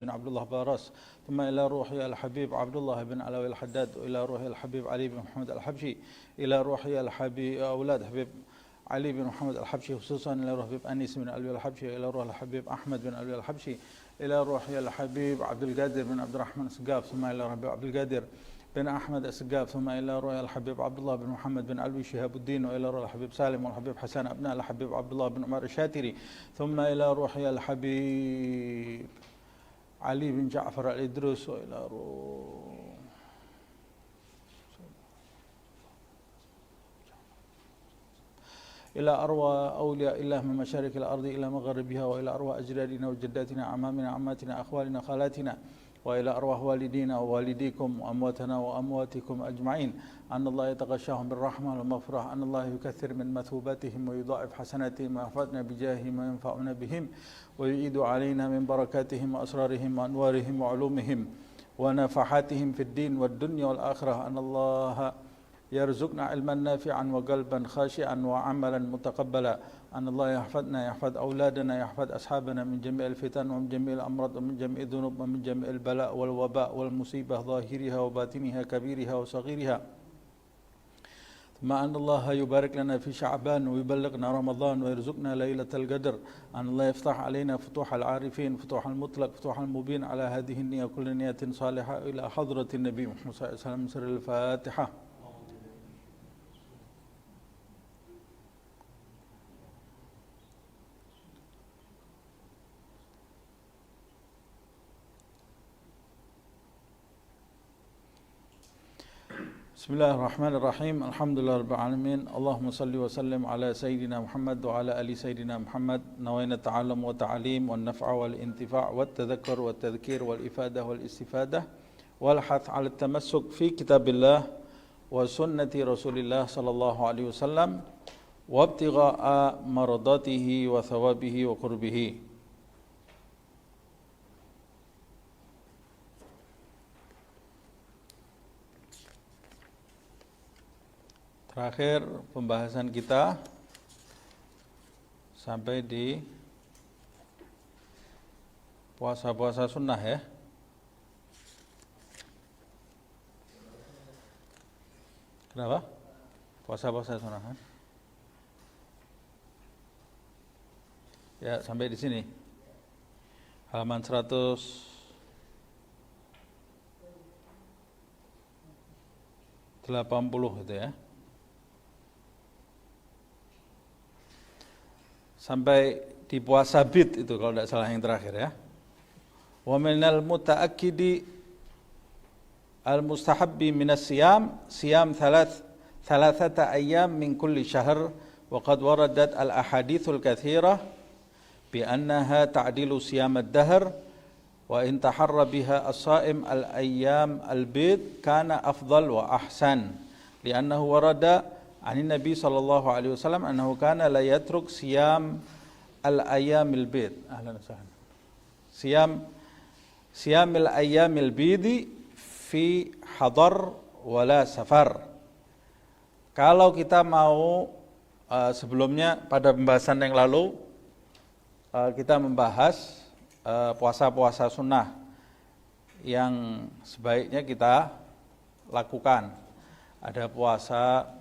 بن عبد الله باراس، ثم إلى روحي الحبيب عبد الله بن علوي الحداد، وإلى روحي الحبيب علي بن محمد الحبشي، إلى روحي الحبيب أولاد حبيب علي بن محمد الحبشي خصوصا، إلى روح حبيب أنيس بن علوي الحبشي، إلى روح الحبيب أحمد بن علوي الحبشي، إلى روحي الحبيب عبد القادر بن عبد الرحمن السقاف، ثم إلى روح عبد القادر بن أحمد السقاف، ثم إلى روح الحبيب عبد الله بن محمد بن علوي شهاب الدين، وإلى روح الحبيب سالم والحبيب حسن أبناء الحبيب عبد الله بن عمر الشاتري، ثم إلى روحي الحبيب علي بن جعفر الإدريس، وإلى إلى أروى أولياء الله من مشارق الأرض إلى مغربها، وإلى أروى أجدادنا وجداتنا أعمامنا عماتنا أخوالنا خالاتنا، وإلى أرواح والدينا ووالديكم وأمواتنا وأمواتكم أجمعين، أن الله يتغشاهم بالرحمة والمغفرة، أن الله يكثر من مثوباتهم ويضاعف حسناتهم ويحفظنا بجاههم وينفعنا بهم ويعيد علينا من بركاتهم وأسرارهم وأنوارهم وعلومهم ونفحاتهم في الدين والدنيا والآخرة، أن الله يرزقنا علما نافعا وقلبا خاشعا وعملا متقبلا، أن الله يحفظنا يحفظ أولادنا يحفظ أصحابنا من جميع الفتن ومن جميع الأمراض ومن جميع الذنوب ومن جميع البلاء والوباء والمصيبة ظاهرها وباطنها كبيرها وصغيرها، ثم أن الله يبارك لنا في شعبان ويبلغنا رمضان ويرزقنا ليلة القدر، أن الله يفتح علينا فتوح العارفين فتوح المطلق فتوح المبين على هذه النية كل نية صالحة إلى حضرة النبي محمد صلى الله عليه وسلم. سر الفاتحة. بسم الله الرحمن الرحيم. الحمد لله رب العالمين. اللهم صل وسلم على سيدنا محمد وعلى آل سيدنا محمد. نوينا التعلم والتعليم والنفع والانتفاع والتذكر والتذكير والإفادة والاستفادة والحث على التمسك في كتاب الله وسنة رسول الله صلى الله عليه وسلم وابتغاء مرضاته وثوابه وقربه. Terakhir pembahasan kita sampai di puasa-puasa sunnah ya. Kenapa? Puasa-puasa sunnah kan? Ya, sampai di sini. Halaman 180 itu ya. Sampai di puasa bid itu kalau tidak salah yang terakhir ya. Wa minal mutaakkidi al-mustahabbi minas siyam thalathata ayyam min kulli syahr, wa qad waradat al-ahadithul katsirah bi annaha ta'dilu siyam ad-dahr, wa in taharra biha as-saim al-ayyam al-bid kana afdal wa ahsan, li'annahu warada Ani Nabi sallallahu alaihi wasallam annahu kana la yatruk siyam al-ayyamil bid. Ahlan wa sahlan. Siyamil ayyamil bid fi hadar wala safar. Kalau kita mau sebelumnya pada pembahasan yang lalu kita membahas puasa-puasa sunnah yang sebaiknya kita lakukan. Ada puasa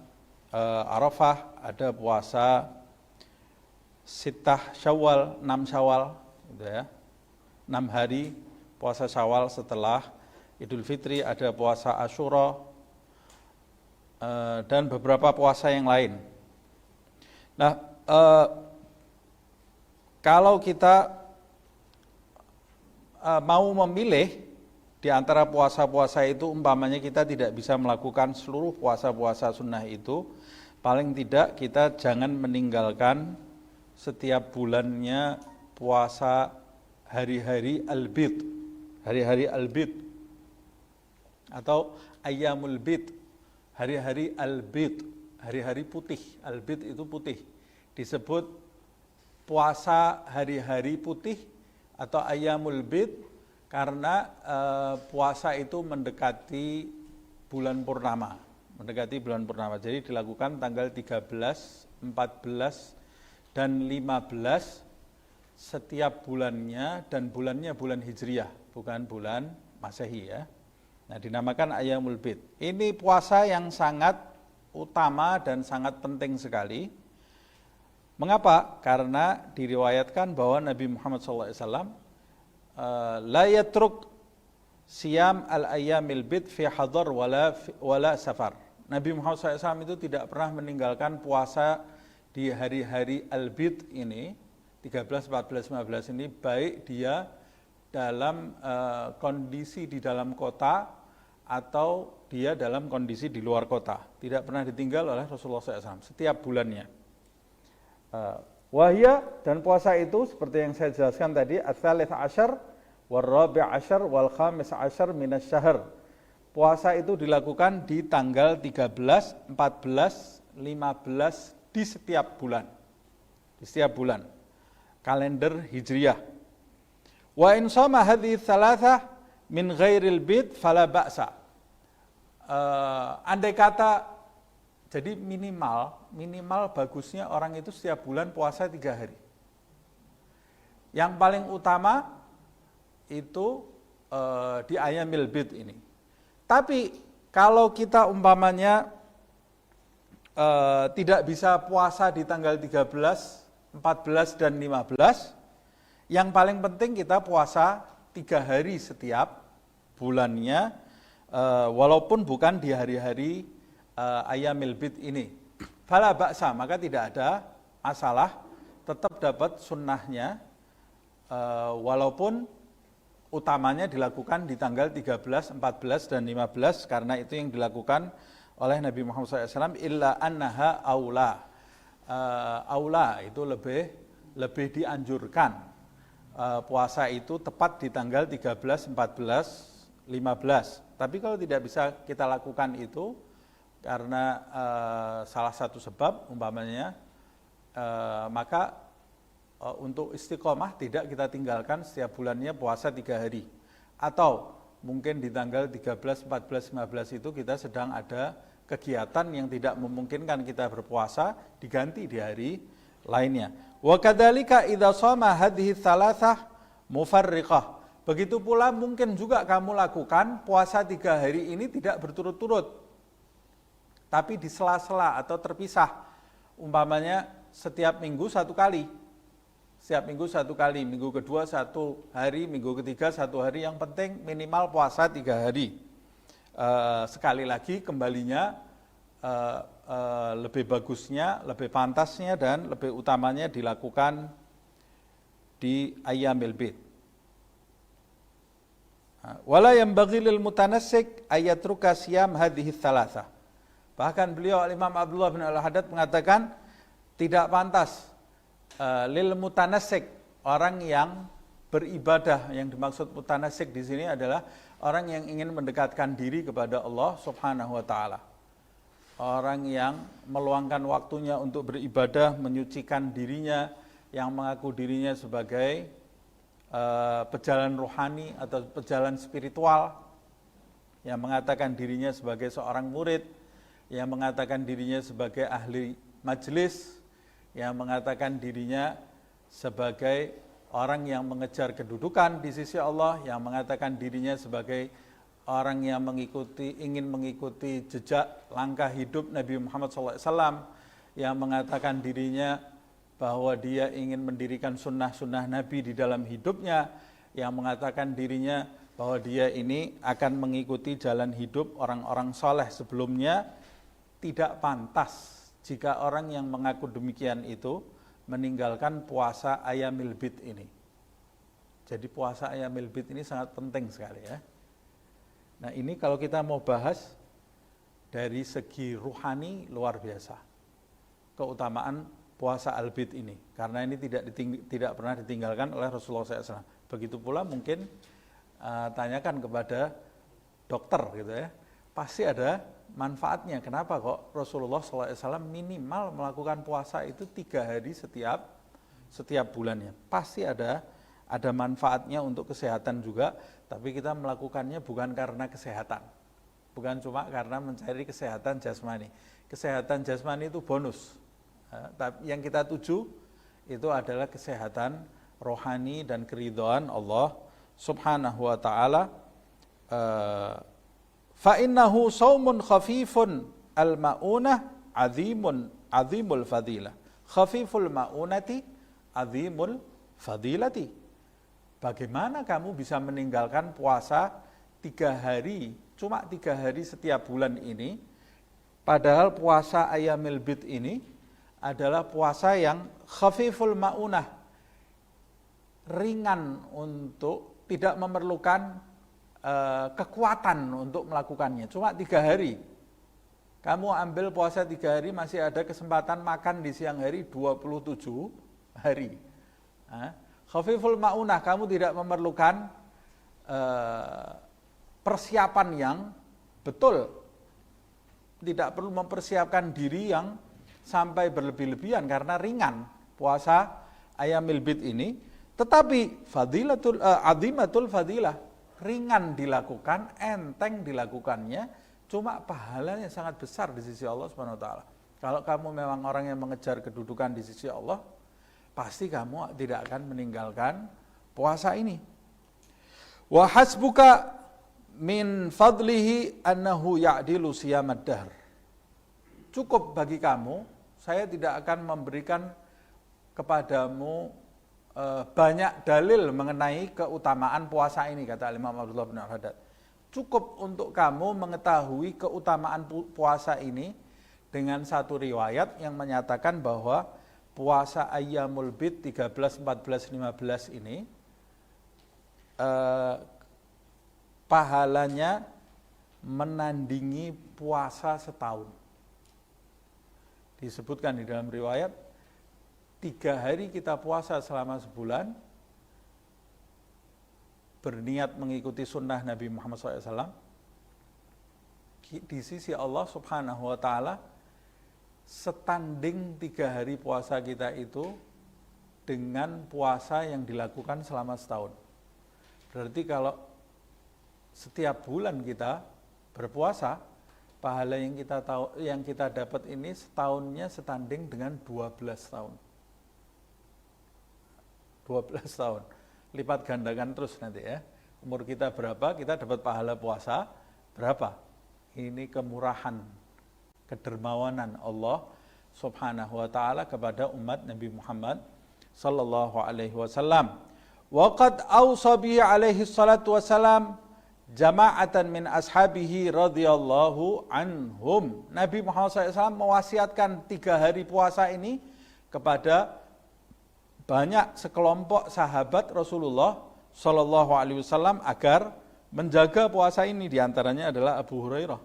Arafah, ada puasa Sittah Syawal, 6 Syawal gitu ya. 6 hari puasa Syawal setelah Idul Fitri, ada puasa Asyura dan beberapa puasa yang lain. Nah, kalau kita mau memilih di antara puasa-puasa itu, umpamanya kita tidak bisa melakukan seluruh puasa-puasa sunnah itu, paling tidak kita jangan meninggalkan setiap bulannya puasa hari-hari al-bid, hari-hari al-bid atau ayyamul bid, hari-hari al-bid, hari-hari putih. Al-bid itu putih, disebut puasa hari-hari putih atau ayyamul bid karena puasa itu mendekati bulan purnama. Jadi dilakukan tanggal 13, 14, dan 15 setiap bulannya, dan bulannya bulan Hijriyah. bukan bulan Masehi ya. Nah, dinamakan Ayyamul Bid. Ini puasa yang sangat utama dan sangat penting sekali. Mengapa? Karena diriwayatkan bahwa Nabi Muhammad SAW la yatruk siyam al-ayyamil bid fi hadar wala safar. Nabi Muhammad SAW itu tidak pernah meninggalkan puasa di hari-hari al-bid ini, 13, 14, 15 ini, baik dia dalam kondisi di dalam kota atau dia dalam kondisi di luar kota. Tidak pernah ditinggal oleh Rasulullah SAW setiap bulannya. Wahya, dan puasa itu seperti yang saya jelaskan tadi, ats-tsalits asyar war-rabi' asyar wal khamis asyar minas syahr. Puasa itu dilakukan di tanggal 13, 14, 15 di setiap bulan. Di setiap bulan. Kalender Hijriyah. Wa in shama hadhihi tsalatsah min ghairil bid fala ba'sa. Andai kata, jadi minimal bagusnya orang itu setiap bulan puasa 3 hari. Yang paling utama itu di Ayyamil Bid ini. Tapi kalau kita umpamanya tidak bisa puasa di tanggal 13, 14 dan 15, yang paling penting kita puasa 3 hari setiap bulannya, walaupun bukan di hari-hari Ayyamil Bid ini. Fala ba'sa, maka tidak ada masalah, tetap dapat sunnahnya, walaupun utamanya dilakukan di tanggal 13, 14, dan 15, karena itu yang dilakukan oleh Nabi Muhammad SAW, illa annaha aula. Aula itu lebih dianjurkan. Puasa itu tepat di tanggal 13, 14, 15. Tapi kalau tidak bisa kita lakukan itu karena salah satu sebab umpamanya, maka untuk istiqomah tidak kita tinggalkan setiap bulannya puasa 3 hari. Atau mungkin di tanggal 13, 14, 15 itu kita sedang ada kegiatan yang tidak memungkinkan kita berpuasa, diganti di hari lainnya. Wa kadzalika idza shama hadhihi tsalatsah mufarriqah. Begitu pula mungkin juga kamu lakukan puasa 3 hari ini tidak berturut-turut, tapi di sela-sela atau terpisah. Umpamanya setiap minggu 1 kali. Setiap minggu 1 kali, minggu kedua 1 hari, minggu ketiga 1 hari, yang penting minimal puasa 3 hari. Sekali lagi kembalinya lebih bagusnya, lebih pantasnya dan lebih utamanya dilakukan di Ayyamil Bid. Wala yanbaghi lil mutanassik ayatruka siyam hadhihi tsalatsah. Bahkan beliau Imam Abdullah bin Al-Haddad mengatakan tidak pantas lil mutanassik, orang yang beribadah. Yang dimaksud mutanassik di sini adalah orang yang ingin mendekatkan diri kepada Allah Subhanahu wa taala. Orang yang meluangkan waktunya untuk beribadah, menyucikan dirinya, yang mengaku dirinya sebagai pejalan rohani atau pejalan spiritual, yang mengatakan dirinya sebagai seorang murid, yang mengatakan dirinya sebagai ahli majelis, yang mengatakan dirinya sebagai orang yang mengejar kedudukan di sisi Allah, yang mengatakan dirinya sebagai orang yang ingin mengikuti jejak langkah hidup Nabi Muhammad SAW, yang mengatakan dirinya bahwa dia ingin mendirikan sunnah-sunnah Nabi di dalam hidupnya, yang mengatakan dirinya bahwa dia ini akan mengikuti jalan hidup orang-orang soleh sebelumnya. Tidak pantas jika orang yang mengaku demikian itu meninggalkan puasa Ayyamil Bid ini. Jadi puasa Ayyamil Bid ini sangat penting sekali ya. Nah, ini kalau kita mau bahas dari segi ruhani luar biasa keutamaan puasa Al-Bid ini, karena ini tidak pernah ditinggalkan oleh Rasulullah SAW. Begitu pula mungkin tanyakan kepada dokter gitu ya, pasti ada manfaatnya. Kenapa kok Rasulullah SAW minimal melakukan puasa itu 3 hari setiap bulannya? Pasti ada manfaatnya untuk kesehatan juga, tapi kita melakukannya bukan karena kesehatan, bukan cuma karena mencari kesehatan jasmani. Kesehatan jasmani itu bonus. Tapi yang kita tuju itu adalah kesehatan rohani dan keridhaan Allah Subhanahu wa ta'ala, fa innahu saumun khafifun al-ma'unah azimul fadilah. Khafiful ma'unati azimul fadilati. Bagaimana kamu bisa meninggalkan puasa 3 hari, cuma 3 hari setiap bulan ini, padahal puasa Ayyamil Bid ini adalah puasa yang khafiful ma'unah, ringan, untuk tidak memerlukan kekuatan untuk melakukannya. Cuma 3 hari. Kamu ambil puasa 3 hari, masih ada kesempatan makan di siang hari 27 hari. Khafiful ma'unah, kamu tidak memerlukan persiapan yang betul. Tidak perlu mempersiapkan diri yang sampai berlebih-lebihan karena ringan puasa Ayyamil Bid ini. Tetapi azimatul fadilah, ringan dilakukan, enteng dilakukannya, cuma pahalanya sangat besar di sisi Allah Subhanahu wa taala. Kalau kamu memang orang yang mengejar kedudukan di sisi Allah, pasti kamu tidak akan meninggalkan puasa ini. Wa hasbuka min fadlihi annahu ya'dilu siyamad dahr. Cukup bagi kamu, saya tidak akan memberikan kepadamu banyak dalil mengenai keutamaan puasa ini, kata Imam Abdullah bin Al-Haddad. Cukup untuk kamu mengetahui keutamaan puasa ini dengan satu riwayat yang menyatakan bahwa puasa Ayyamul Bid 13, 14, 15 ini pahalanya menandingi puasa setahun. Disebutkan di dalam riwayat, 3 hari kita puasa selama sebulan, berniat mengikuti sunnah Nabi Muhammad SAW, di sisi Allah Subhanahu wa ta'ala, setanding 3 hari puasa kita itu dengan puasa yang dilakukan selama setahun. Berarti kalau setiap bulan kita berpuasa, pahala yang kita dapat ini setahunnya setanding dengan 12 tahun. 12 tahun. Lipat gandakan terus nanti ya. Umur kita berapa, kita dapat pahala puasa berapa. Ini kemurahan, kedermawanan Allah Subhanahu wa ta'ala kepada umat Nabi Muhammad sallallahu alaihi wasallam. Wa qad awsa bihi alaihi salatu wassalam jama'atan min ashabihi radhiyallahu anhum. Nabi Muhammad SAW mewasiatkan 3 hari puasa ini kepada banyak sekelompok sahabat Rasulullah Shallallahu Alaihi Wasallam agar menjaga puasa ini. Diantaranya adalah Abu Hurairah.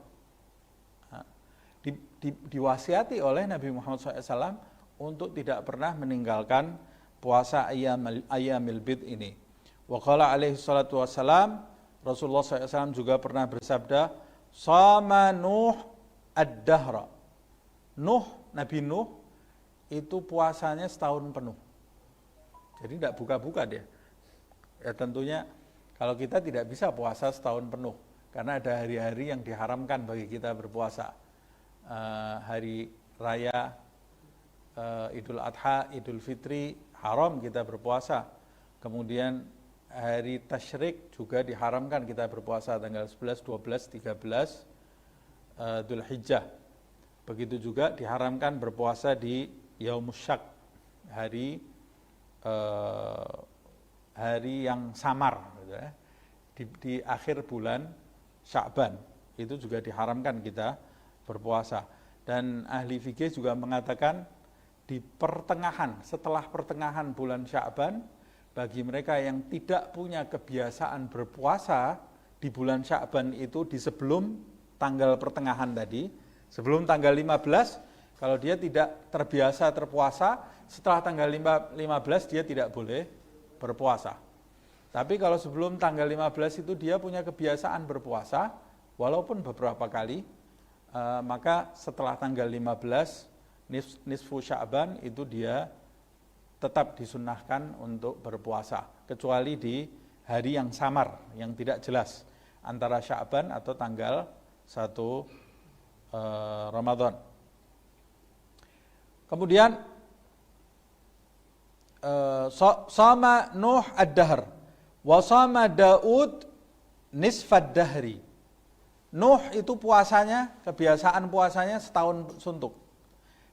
Diwasiati oleh Nabi Muhammad SAW untuk tidak pernah meninggalkan puasa Ayyamil Bid ini. Wa qala alaihi salatu wassalam, Rasulullah SAW juga pernah bersabda, Sama Nuh ad-dahra. Nabi Nuh itu puasanya setahun penuh. Jadi tidak buka-buka dia. Ya tentunya kalau kita tidak bisa puasa setahun penuh, karena ada hari-hari yang diharamkan bagi kita berpuasa. Hari raya Idul Adha, Idul Fitri, haram kita berpuasa. Kemudian hari Tasyrik juga diharamkan kita berpuasa tanggal 11, 12, 13 Dzul Hijjah. Begitu juga diharamkan berpuasa di Yaumus Syak, hari yang samar gitu ya. Di akhir bulan Sya'ban itu juga diharamkan kita berpuasa. Dan ahli fikih juga mengatakan di pertengahan, setelah pertengahan bulan Sya'ban, bagi mereka yang tidak punya kebiasaan berpuasa di bulan Sya'ban itu, di sebelum tanggal pertengahan tadi, sebelum tanggal 15, kalau dia tidak terbiasa terpuasa, setelah tanggal 15 dia tidak boleh berpuasa. Tapi kalau sebelum tanggal 15 itu dia punya kebiasaan berpuasa, walaupun beberapa kali, maka setelah tanggal 15, nisfu Sya'ban itu dia tetap disunnahkan untuk berpuasa. Kecuali di hari yang samar, yang tidak jelas, antara Sya'ban atau tanggal 1 Ramadan. Kemudian, Sama Nuh ad-dahr Wa shama Daud nisfad dahri. Nuh itu puasanya, kebiasaan puasanya setahun suntuk.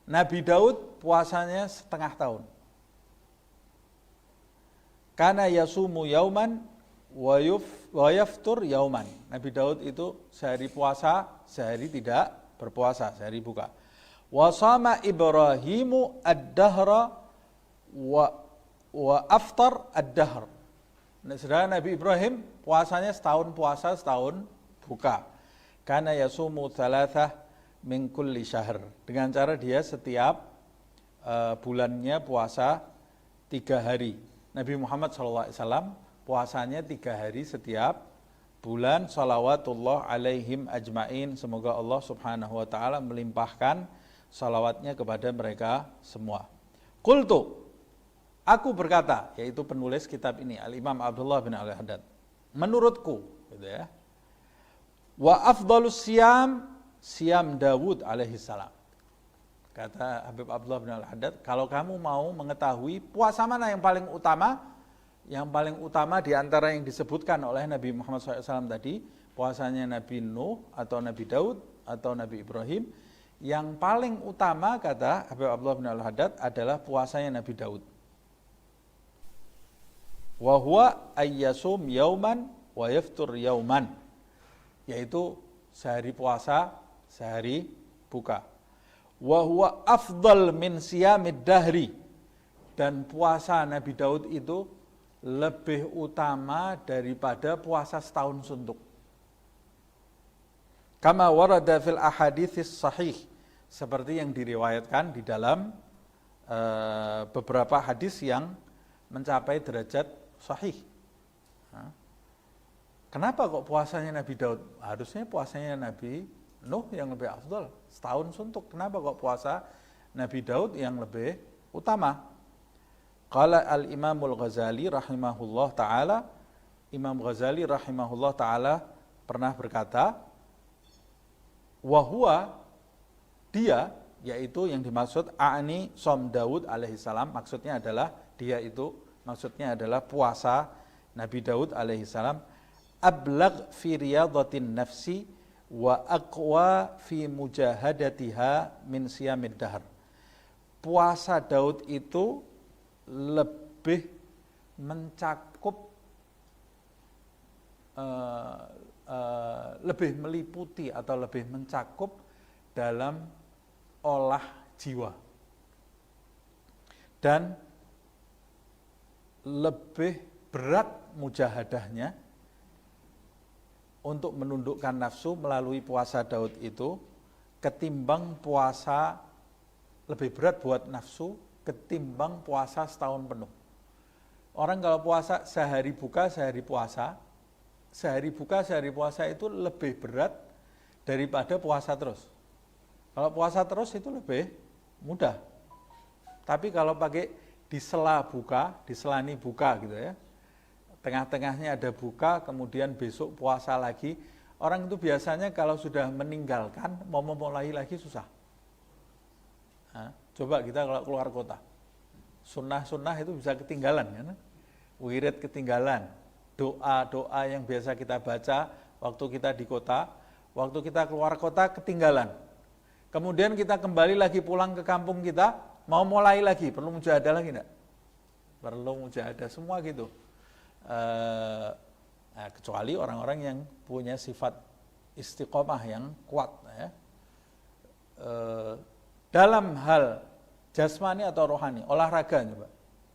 Nabi Daud puasanya setengah tahun. Kana yasumu yauman wa yaftur yauman. Nabi Daud itu sehari puasa, sehari tidak berpuasa, sehari buka. Wa shama Ibrahimu ad-dahra wa aftar ad-dahr. Saudara Nabi Ibrahim puasanya setahun puasa, setahun buka. Kana yasumu thalathah min kulli syahr. Dengan cara dia setiap bulannya puasa 3 hari. Nabi Muhammad SAW puasanya 3 hari setiap bulan. Salawatullah alaihim ajma'in. Semoga Allah subhanahu wa ta'ala melimpahkan salawatnya kepada mereka semua. Qultu, aku berkata, yaitu penulis kitab ini, Al-Imam Abdullah bin Al-Haddad. Menurutku, gitu ya. Wa afdalus siyam Dawud alaihi salam. Kata Habib Abdullah bin Al-Haddad, kalau kamu mau mengetahui puasa mana yang paling utama di antara yang disebutkan oleh Nabi Muhammad SAW tadi, puasanya Nabi Nuh atau Nabi Daud atau Nabi Ibrahim, yang paling utama kata Habib Abdullah bin Al-Haddad adalah puasanya Nabi Daud. Wa huwa ayyasum yauman wa yaftur yauman. Yaitu sehari puasa, sehari buka. Wa huwa afdal min siyamid dahri. Dan puasa Nabi Daud itu lebih utama daripada puasa setahun suntuk. Kama warada fil ahaditsis sahih. Seperti yang diriwayatkan di dalam beberapa hadis yang mencapai derajat sahih. Kenapa kok puasanya Nabi Daud? Harusnya puasanya Nabi Nuh yang lebih afdal, setahun suntuk. Kenapa kok puasa Nabi Daud yang lebih utama? Qala al-Imamul Ghazali rahimahullah ta'ala, Imam Ghazali rahimahullah ta'ala pernah berkata, wahua, dia, yaitu yang dimaksud a'ni som Daud alaihissalam, maksudnya adalah dia itu, maksudnya adalah puasa Nabi Daud alaihissalam, ablagh fi riyadatin nafsi wa aqwa fi mujahadatiha min siyamid dahr. Puasa Daud itu lebih mencakup, lebih meliputi atau lebih mencakup dalam olah jiwa dan lebih berat mujahadahnya untuk menundukkan nafsu melalui puasa Daud itu ketimbang puasa, lebih berat buat nafsu ketimbang puasa setahun penuh. Orang kalau puasa sehari buka, sehari puasa, sehari buka, sehari puasa itu lebih berat daripada puasa terus. Kalau puasa terus itu lebih mudah. Tapi kalau pakai di sela buka, di selani buka gitu ya, tengah-tengahnya ada buka, kemudian besok puasa lagi. Orang itu biasanya kalau sudah meninggalkan, mau memulai lagi susah. Nah, coba kita kalau keluar kota, sunnah-sunnah itu bisa ketinggalan, kan? Wirid ketinggalan, doa-doa yang biasa kita baca waktu kita di kota, waktu kita keluar kota ketinggalan. Kemudian kita kembali lagi pulang ke kampung kita, mau mulai lagi, perlu mujahadah lagi enggak? Perlu mujahadah, semua gitu. Nah, kecuali orang-orang yang punya sifat istiqomah yang kuat ya. Dalam hal jasmani atau rohani, olahraga coba.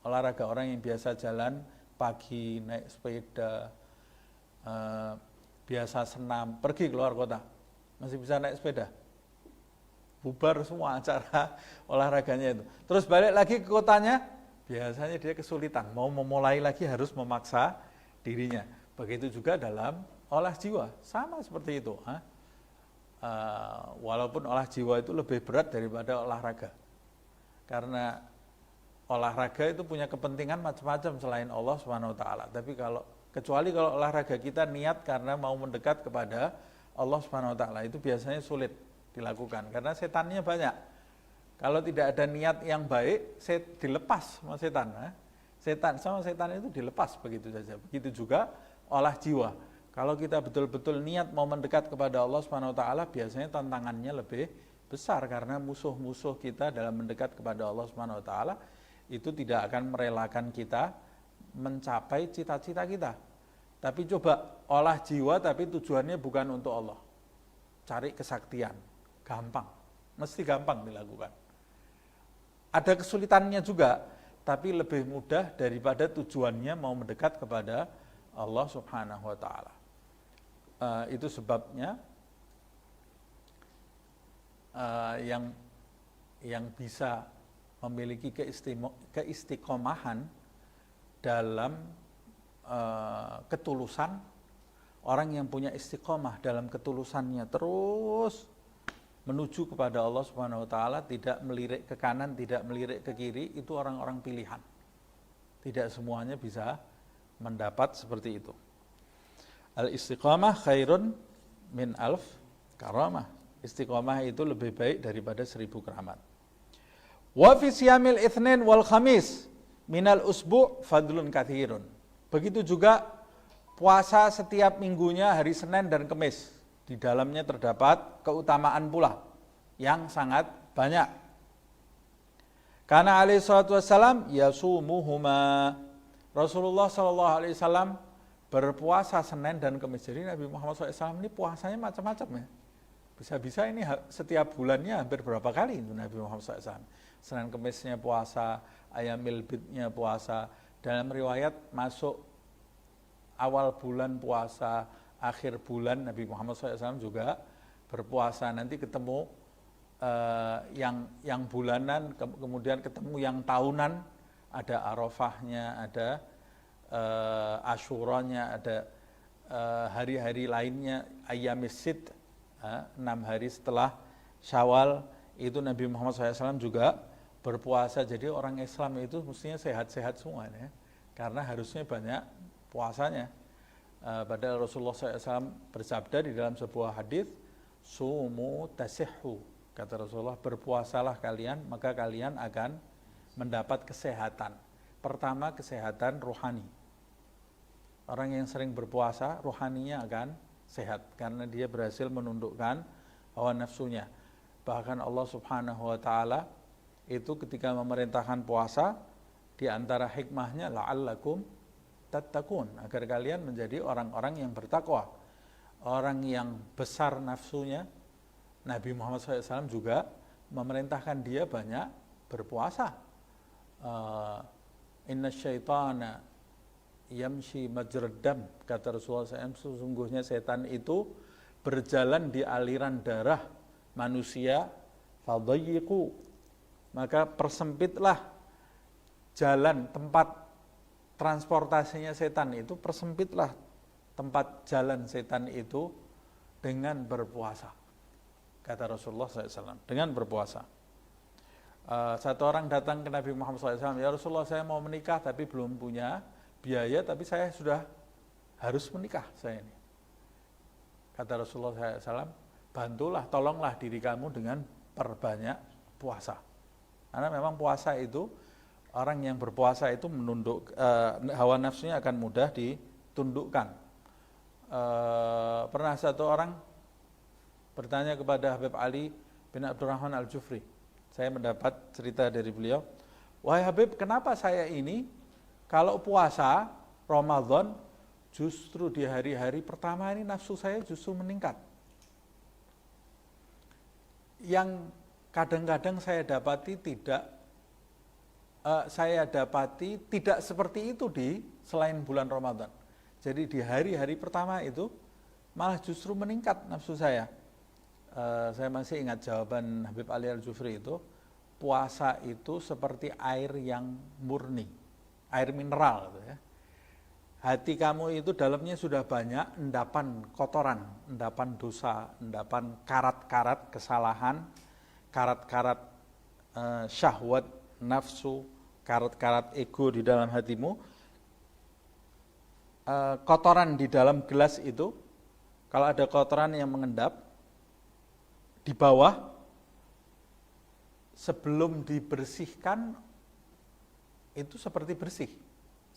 Olahraga, orang yang biasa jalan pagi, naik sepeda, biasa senam, pergi keluar kota, masih bisa naik sepeda. Bubar semua acara olahraganya itu. Terus balik lagi ke kotanya, biasanya dia kesulitan, mau memulai lagi harus memaksa dirinya. Begitu juga dalam olah jiwa, sama seperti itu. Walaupun olah jiwa itu lebih berat daripada olahraga. Karena olahraga itu punya kepentingan macam-macam selain Allah Subhanahu wa taala. Tapi kecuali kalau olahraga kita niat karena mau mendekat kepada Allah Subhanahu wa taala, itu biasanya sulit dilakukan karena setannya banyak. Kalau tidak ada niat yang baik, dilepas sama setan. Sama setan itu dilepas begitu saja. Begitu juga olah jiwa. Kalau kita betul-betul niat mau mendekat kepada Allah Subhanahu wa taala, biasanya tantangannya lebih besar karena musuh-musuh kita dalam mendekat kepada Allah Subhanahu wa taala itu tidak akan merelakan kita mencapai cita-cita kita. Tapi coba olah jiwa tapi tujuannya bukan untuk Allah. Cari kesaktian, gampang. Mesti gampang dilakukan. Ada kesulitannya juga, tapi lebih mudah daripada tujuannya mau mendekat kepada Allah Subhanahu wa taala. Itu sebabnya yang bisa memiliki keistiqomahan dalam ketulusan, orang yang punya istiqomah dalam ketulusannya terus menuju kepada Allah Subhanahu wa taala, tidak melirik ke kanan, tidak melirik ke kiri, itu orang-orang pilihan. Tidak semuanya bisa mendapat seperti itu. Al-istiqamah khairun min alf karamah. Istiqamah itu lebih baik daripada 1000 keramat. Wa fi siyamil itsnin wal khamis minal usbu' fadlun katsirun. Begitu juga puasa setiap minggunya hari Senin dan Kamis. Di dalamnya terdapat keutamaan pula yang sangat banyak. Karena alaihi salatu wassalam yasumuhuma. Rasulullah sallallahu alaihi wasallam berpuasa Senin dan Kamis. Jadi Nabi Muhammad SAW ini puasanya macam-macam ya. Bisa-bisa ini setiap bulannya hampir berapa kali itu Nabi Muhammad SAW. Senin Kamisnya puasa, Ayamil Bidnya puasa. Dalam riwayat masuk awal bulan puasa, akhir bulan Nabi Muhammad SAW juga berpuasa. Nanti ketemu yang bulanan, kemudian ketemu yang tahunan, ada Arafahnya, ada Asyuranya, ada hari-hari lainnya, Ayyamis Sid, 6 hari setelah Syawal, itu Nabi Muhammad SAW juga berpuasa. Jadi orang Islam itu mestinya sehat-sehat semua ya, karena harusnya banyak puasanya. Padahal Rasulullah SAW bersabda di dalam sebuah hadis, sumu tasihhu, kata Rasulullah, berpuasalah kalian maka kalian akan mendapat kesehatan. Pertama, kesehatan rohani. Orang yang sering berpuasa rohaninya akan sehat karena dia berhasil menundukkan hawa nafsunya. Bahkan Allah Subhanahu wa taala itu ketika memerintahkan puasa, di antara hikmahnya la'allakum tattaqun, agar kalian menjadi orang-orang yang bertakwa. Orang yang besar nafsunya, Nabi Muhammad SAW juga memerintahkan dia banyak berpuasa. Inna syaitana yamshi majraddam, kata Rasulullah SAW, sesungguhnya setan itu berjalan di aliran darah manusia, fadayyiqu, maka persempitlah jalan tempat transportasinya setan itu, persempitlah tempat jalan setan itu dengan berpuasa, kata Rasulullah SAW, dengan berpuasa. Satu orang datang ke Nabi Muhammad SAW, ya Rasulullah, saya mau menikah tapi belum punya biaya, tapi saya sudah harus menikah saya ini. Kata Rasulullah SAW, bantulah, tolonglah diri kamu dengan perbanyak puasa. Karena memang puasa itu, orang yang berpuasa itu menunduk, hawa nafsunya akan mudah ditundukkan. Pernah satu orang bertanya kepada Habib Ali bin Abdurrahman Al-Jufri, saya mendapat cerita dari beliau, wahai Habib, kenapa saya ini kalau puasa Ramadan justru di hari-hari pertama ini nafsu saya justru meningkat. Yang kadang-kadang saya dapati tidak seperti itu di selain bulan Ramadan. Jadi di hari-hari pertama itu malah justru meningkat nafsu saya. Saya masih ingat jawaban Habib Ali Al-Jufri itu, puasa itu seperti air yang murni, air mineral gitu ya. Hati kamu itu dalamnya sudah banyak endapan kotoran, endapan dosa, endapan karat-karat kesalahan, karat-karat syahwat nafsu, karat-karat ego di dalam hatimu. Kotoran di dalam gelas itu, kalau ada kotoran yang mengendap di bawah, sebelum dibersihkan itu seperti bersih.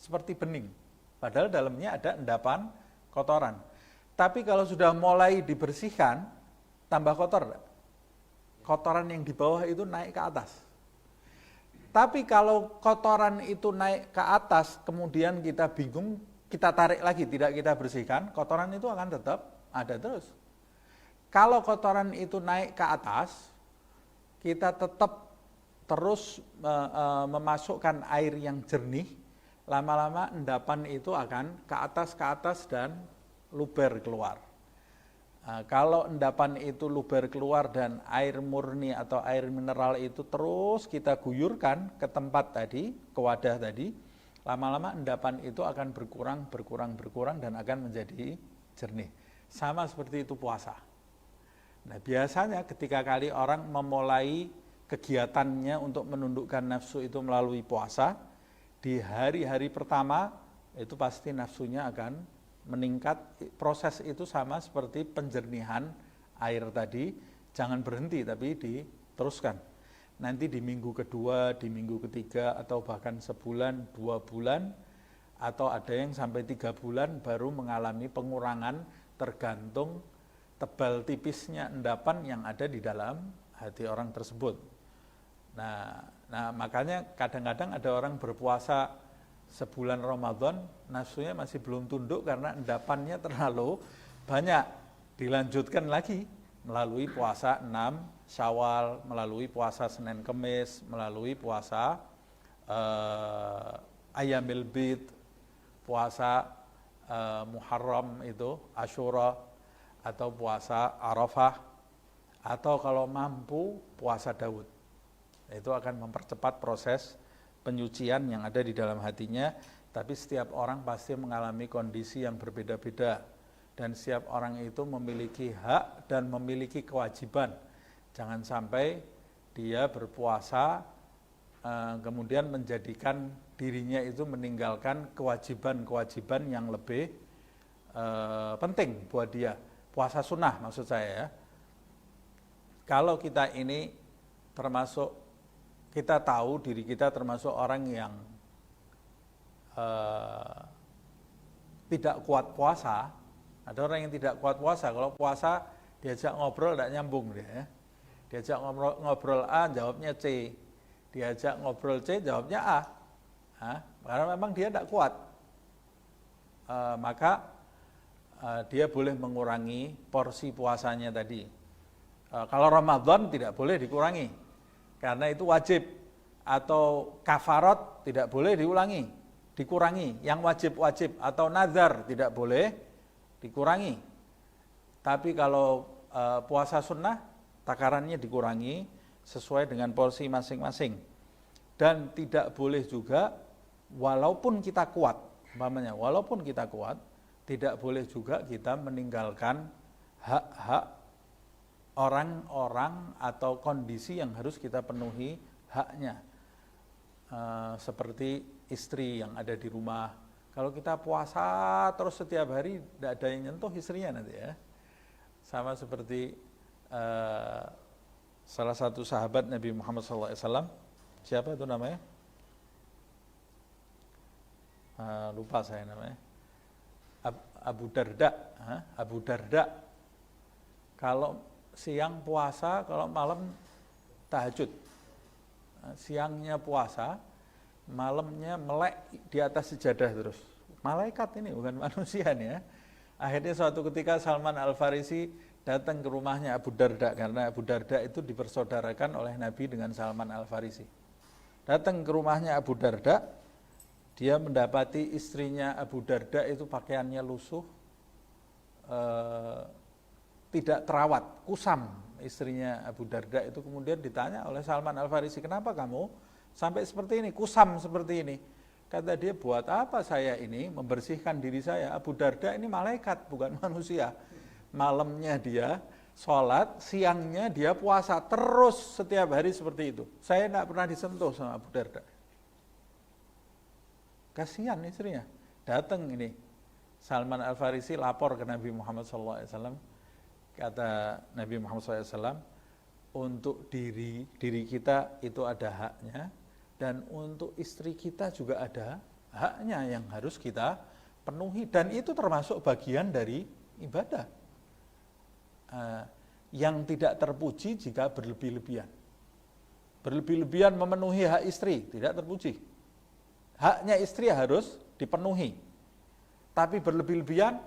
seperti bening. Padahal dalamnya ada endapan kotoran. Tapi kalau sudah mulai dibersihkan, tambah kotor. Kotoran yang di bawah itu naik ke atas. Tapi kalau kotoran itu naik ke atas, kemudian kita bingung, kita tarik lagi, tidak kita bersihkan, kotoran itu akan tetap ada terus. Kalau kotoran itu naik ke atas, kita tetap terus memasukkan air yang jernih, lama-lama endapan itu akan ke atas dan luber keluar. Nah, kalau endapan itu luber keluar dan air murni atau air mineral itu terus kita guyurkan ke tempat tadi, ke wadah tadi, lama-lama endapan itu akan berkurang dan akan menjadi jernih. Sama seperti itu puasa. Nah, biasanya ketika kali orang memulai kegiatannya untuk menundukkan nafsu itu melalui puasa, di hari-hari pertama itu pasti nafsunya akan meningkat. Proses itu sama seperti penjernihan air tadi, jangan berhenti tapi diteruskan. Nanti di minggu kedua, di minggu ketiga, atau bahkan sebulan, 2 bulan, atau ada yang sampai 3 bulan baru mengalami pengurangan tergantung tebal tipisnya endapan yang ada di dalam hati orang tersebut. Nah makanya kadang-kadang ada orang berpuasa sebulan Ramadan, nafsunya masih belum tunduk karena endapannya terlalu banyak. Dilanjutkan lagi melalui puasa 6 Syawal, melalui puasa Senin Kemis, melalui puasa Ayyamil Bid, puasa Muharram itu, Asyura, atau puasa Arafah, atau kalau mampu puasa Daud. Itu akan mempercepat proses penyucian yang ada di dalam hatinya, tapi setiap orang pasti mengalami kondisi yang berbeda-beda, dan setiap orang itu memiliki hak dan memiliki kewajiban. Jangan sampai dia berpuasa kemudian menjadikan dirinya itu meninggalkan kewajiban-kewajiban yang lebih penting buat dia. Puasa sunnah maksud saya ya. Kalau kita ini termasuk, kita tahu diri kita termasuk orang yang tidak kuat puasa. Ada orang yang tidak kuat puasa. Kalau puasa diajak ngobrol tidak nyambung dia ya. Diajak ngobrol A jawabnya C, diajak ngobrol C jawabnya A. Karena memang dia tidak kuat. Maka dia boleh mengurangi porsi puasanya tadi. Kalau Ramadan tidak boleh dikurangi, karena itu wajib. Atau kafarat tidak boleh dikurangi. Yang wajib-wajib atau nazar tidak boleh dikurangi. Tapi kalau puasa sunnah, takarannya dikurangi sesuai dengan porsi masing-masing. Dan tidak boleh juga, walaupun kita kuat, umpamanya walaupun kita kuat, tidak boleh juga kita meninggalkan hak-hak orang-orang atau kondisi yang harus kita penuhi haknya. Seperti istri yang ada di rumah. Kalau kita puasa terus setiap hari, tidak ada yang nyentuh istrinya nanti ya. Sama seperti salah satu sahabat Nabi Muhammad SAW, siapa itu namanya? Lupa saya namanya. Abu Darda. Kalau siang puasa, kalau malam tahajud. Siangnya puasa, malamnya melek di atas sejadah terus. Malaikat ini bukan manusia nih ya. Akhirnya suatu ketika Salman Al-Farisi datang ke rumahnya Abu Darda, karena Abu Darda itu dipersaudarakan oleh Nabi dengan Salman Al-Farisi. Datang ke rumahnya Abu Darda, dia mendapati istrinya Abu Darda itu pakaiannya lusuh, tidak terawat, kusam istrinya Abu Darda itu. Kemudian ditanya oleh Salman Al-Farisi, kenapa kamu sampai seperti ini, kusam seperti ini? Kata dia, buat apa saya ini membersihkan diri saya? Abu Darda ini malaikat, bukan manusia. Malamnya dia sholat, siangnya dia puasa, terus setiap hari seperti itu. Saya tidak pernah disentuh sama Abu Darda. Kasihan istrinya. Datang ini Salman Al-Farisi lapor ke Nabi Muhammad SAW. Kata Nabi Muhammad SAW, untuk diri kita itu ada haknya, dan untuk istri kita juga ada haknya yang harus kita penuhi, dan itu termasuk bagian dari ibadah. Yang tidak terpuji jika berlebih-lebihan. Berlebih-lebihan memenuhi hak istri, tidak terpuji. Haknya istri harus dipenuhi, tapi berlebih-lebihan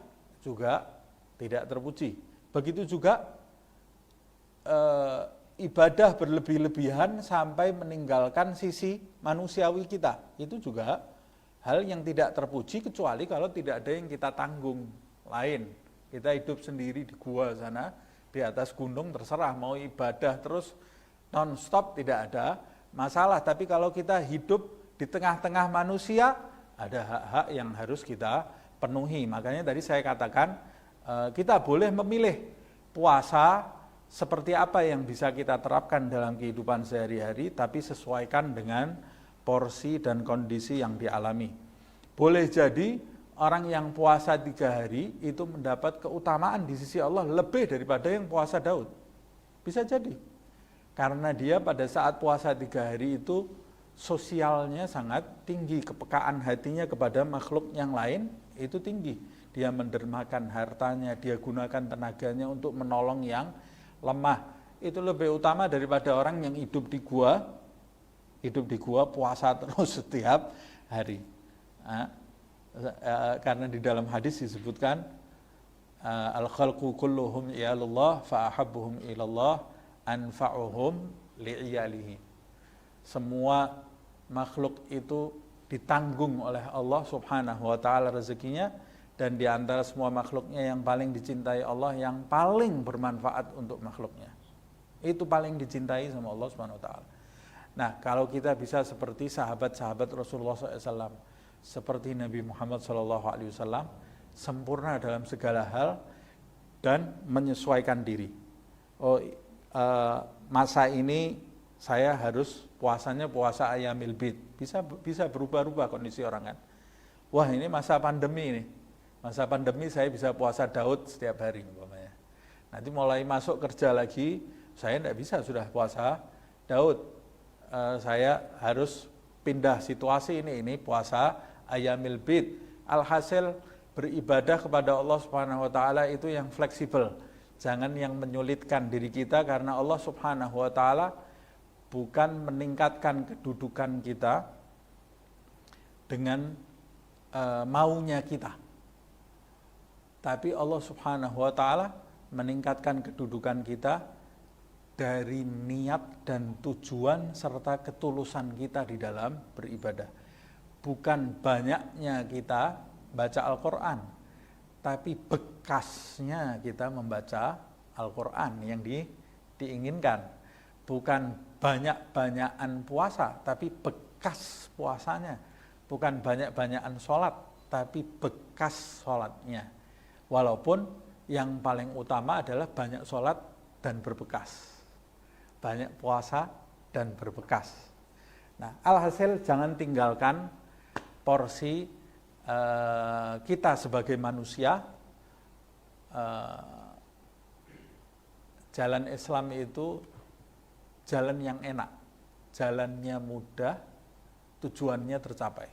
juga tidak terpuji. Begitu juga ibadah berlebih-lebihan sampai meninggalkan sisi manusiawi kita, itu juga hal yang tidak terpuji, kecuali kalau tidak ada yang kita tanggung lain. Kita hidup sendiri di gua sana, di atas gunung, terserah mau ibadah terus non-stop, tidak ada masalah. Tapi kalau kita hidup di tengah-tengah manusia, ada hak-hak yang harus kita penuhi. Makanya tadi saya katakan, kita boleh memilih puasa seperti apa yang bisa kita terapkan dalam kehidupan sehari-hari, tapi sesuaikan dengan porsi dan kondisi yang dialami. Boleh jadi orang yang puasa 3 hari itu mendapat keutamaan di sisi Allah lebih daripada yang puasa Daud. Bisa jadi. Karena dia pada saat puasa 3 hari itu sosialnya sangat tinggi, kepekaan hatinya kepada makhluk yang lain itu tinggi. Dia mendermakan hartanya, dia gunakan tenaganya untuk menolong yang lemah. Itu lebih utama daripada orang yang hidup di gua puasa terus setiap hari. Karena di dalam hadis disebutkan al-khalqu kulluhum iyalullah fa ahabbuhum ilallah anfa'uhum li'iyalihi. Semua makhluk itu ditanggung oleh Allah Subhanahu wa taala rezekinya, dan di antara semua makhluknya yang paling dicintai Allah yang paling bermanfaat untuk makhluknya. Itu paling dicintai sama Allah Subhanahu wa taala. Nah, kalau kita bisa seperti sahabat-sahabat Rasulullah SAW, seperti Nabi Muhammad SAW, sempurna dalam segala hal dan menyesuaikan diri. Masa ini saya harus puasanya puasa Ayyamil Bid. Bisa berubah-ubah kondisi orang kan. Wah, ini masa pandemi ini. Masa pandemi saya bisa puasa Daud setiap hari umpamanya. Nanti mulai masuk kerja lagi, saya tidak bisa sudah puasa Daud. Saya harus pindah situasi ini puasa Ayyamil Bid. Alhasil beribadah kepada Allah Subhanahu wa taala itu yang fleksibel. Jangan yang menyulitkan diri kita, karena Allah Subhanahu wa taala bukan meningkatkan kedudukan kita dengan maunya kita. Tapi Allah Subhanahu wa taala meningkatkan kedudukan kita dari niat dan tujuan serta ketulusan kita di dalam beribadah. Bukan banyaknya kita baca Al-Quran, tapi bekasnya kita membaca Al-Quran yang diinginkan. Bukan banyak-banyakan puasa, tapi bekas puasanya. Bukan banyak-banyakan sholat, tapi bekas sholatnya. Walaupun yang paling utama adalah banyak sholat dan berbekas. Banyak puasa dan berbekas. Nah, alhasil jangan tinggalkan porsi kita sebagai manusia. Jalan Islam itu jalan yang enak, jalannya mudah, tujuannya tercapai.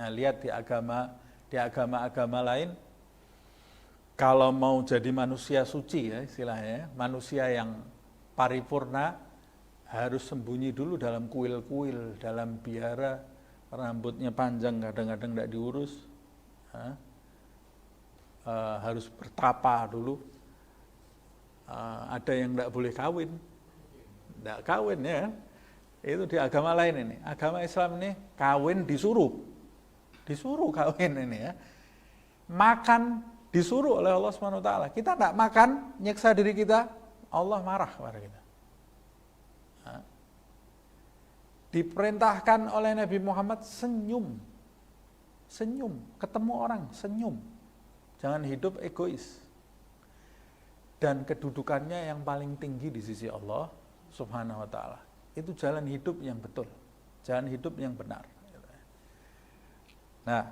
Nah, lihat di agama-agama lain, kalau mau jadi manusia suci ya istilahnya, manusia yang paripurna harus sembunyi dulu dalam kuil-kuil, dalam biara, rambutnya panjang kadang-kadang tidak diurus, harus bertapa dulu, ada yang tidak boleh kawin, tidak kawin ya, itu di agama lain ini. Agama Islam ini kawin disuruh kawin ini ya, makan disuruh oleh Allah SWT. Kita tidak makan, nyiksa diri kita, Allah marah kepada kita. Diperintahkan oleh Nabi Muhammad senyum, ketemu orang senyum, jangan hidup egois. Dan kedudukannya yang paling tinggi di sisi Allah Subhanahu wa taala. Itu jalan hidup yang betul, jalan hidup yang benar. Nah,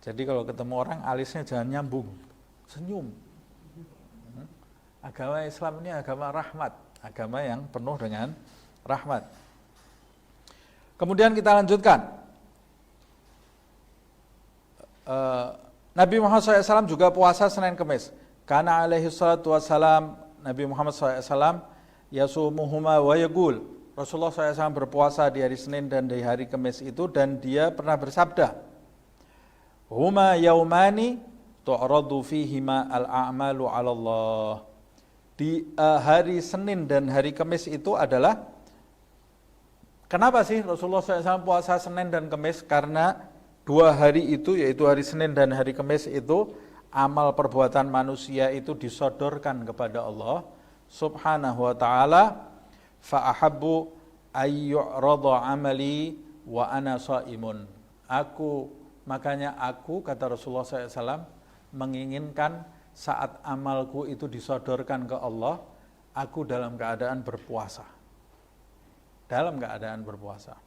jadi kalau ketemu orang alisnya jangan nyambung, senyum. Agama Islam ini agama rahmat, agama yang penuh dengan rahmat. Kemudian kita lanjutkan. Nabi Muhammad SAW juga puasa Senin Kemis. Karena alaihi salatu wassalam, Nabi Muhammad SAW yasumuhuma wa yaqul. Rasulullah SAW berpuasa di hari Senin dan di hari Kemis itu, dan dia pernah bersabda, huma yaumani tu'radu fihima al-a'malu 'ala Allah. Di hari Senin dan hari Kemis itu adalah, kenapa sih Rasulullah SAW puasa Senin dan Kemis? Karena dua hari itu, yaitu hari Senin dan hari Kemis itu, amal perbuatan manusia itu disodorkan kepada Allah Subhanahu wa ta'ala. Fa'ahabbu ayyu'radha amali wa ana shaimun. Makanya aku, kata Rasulullah SAW, menginginkan saat amalku itu disodorkan ke Allah, aku dalam keadaan berpuasa. Dalam keadaan berpuasa.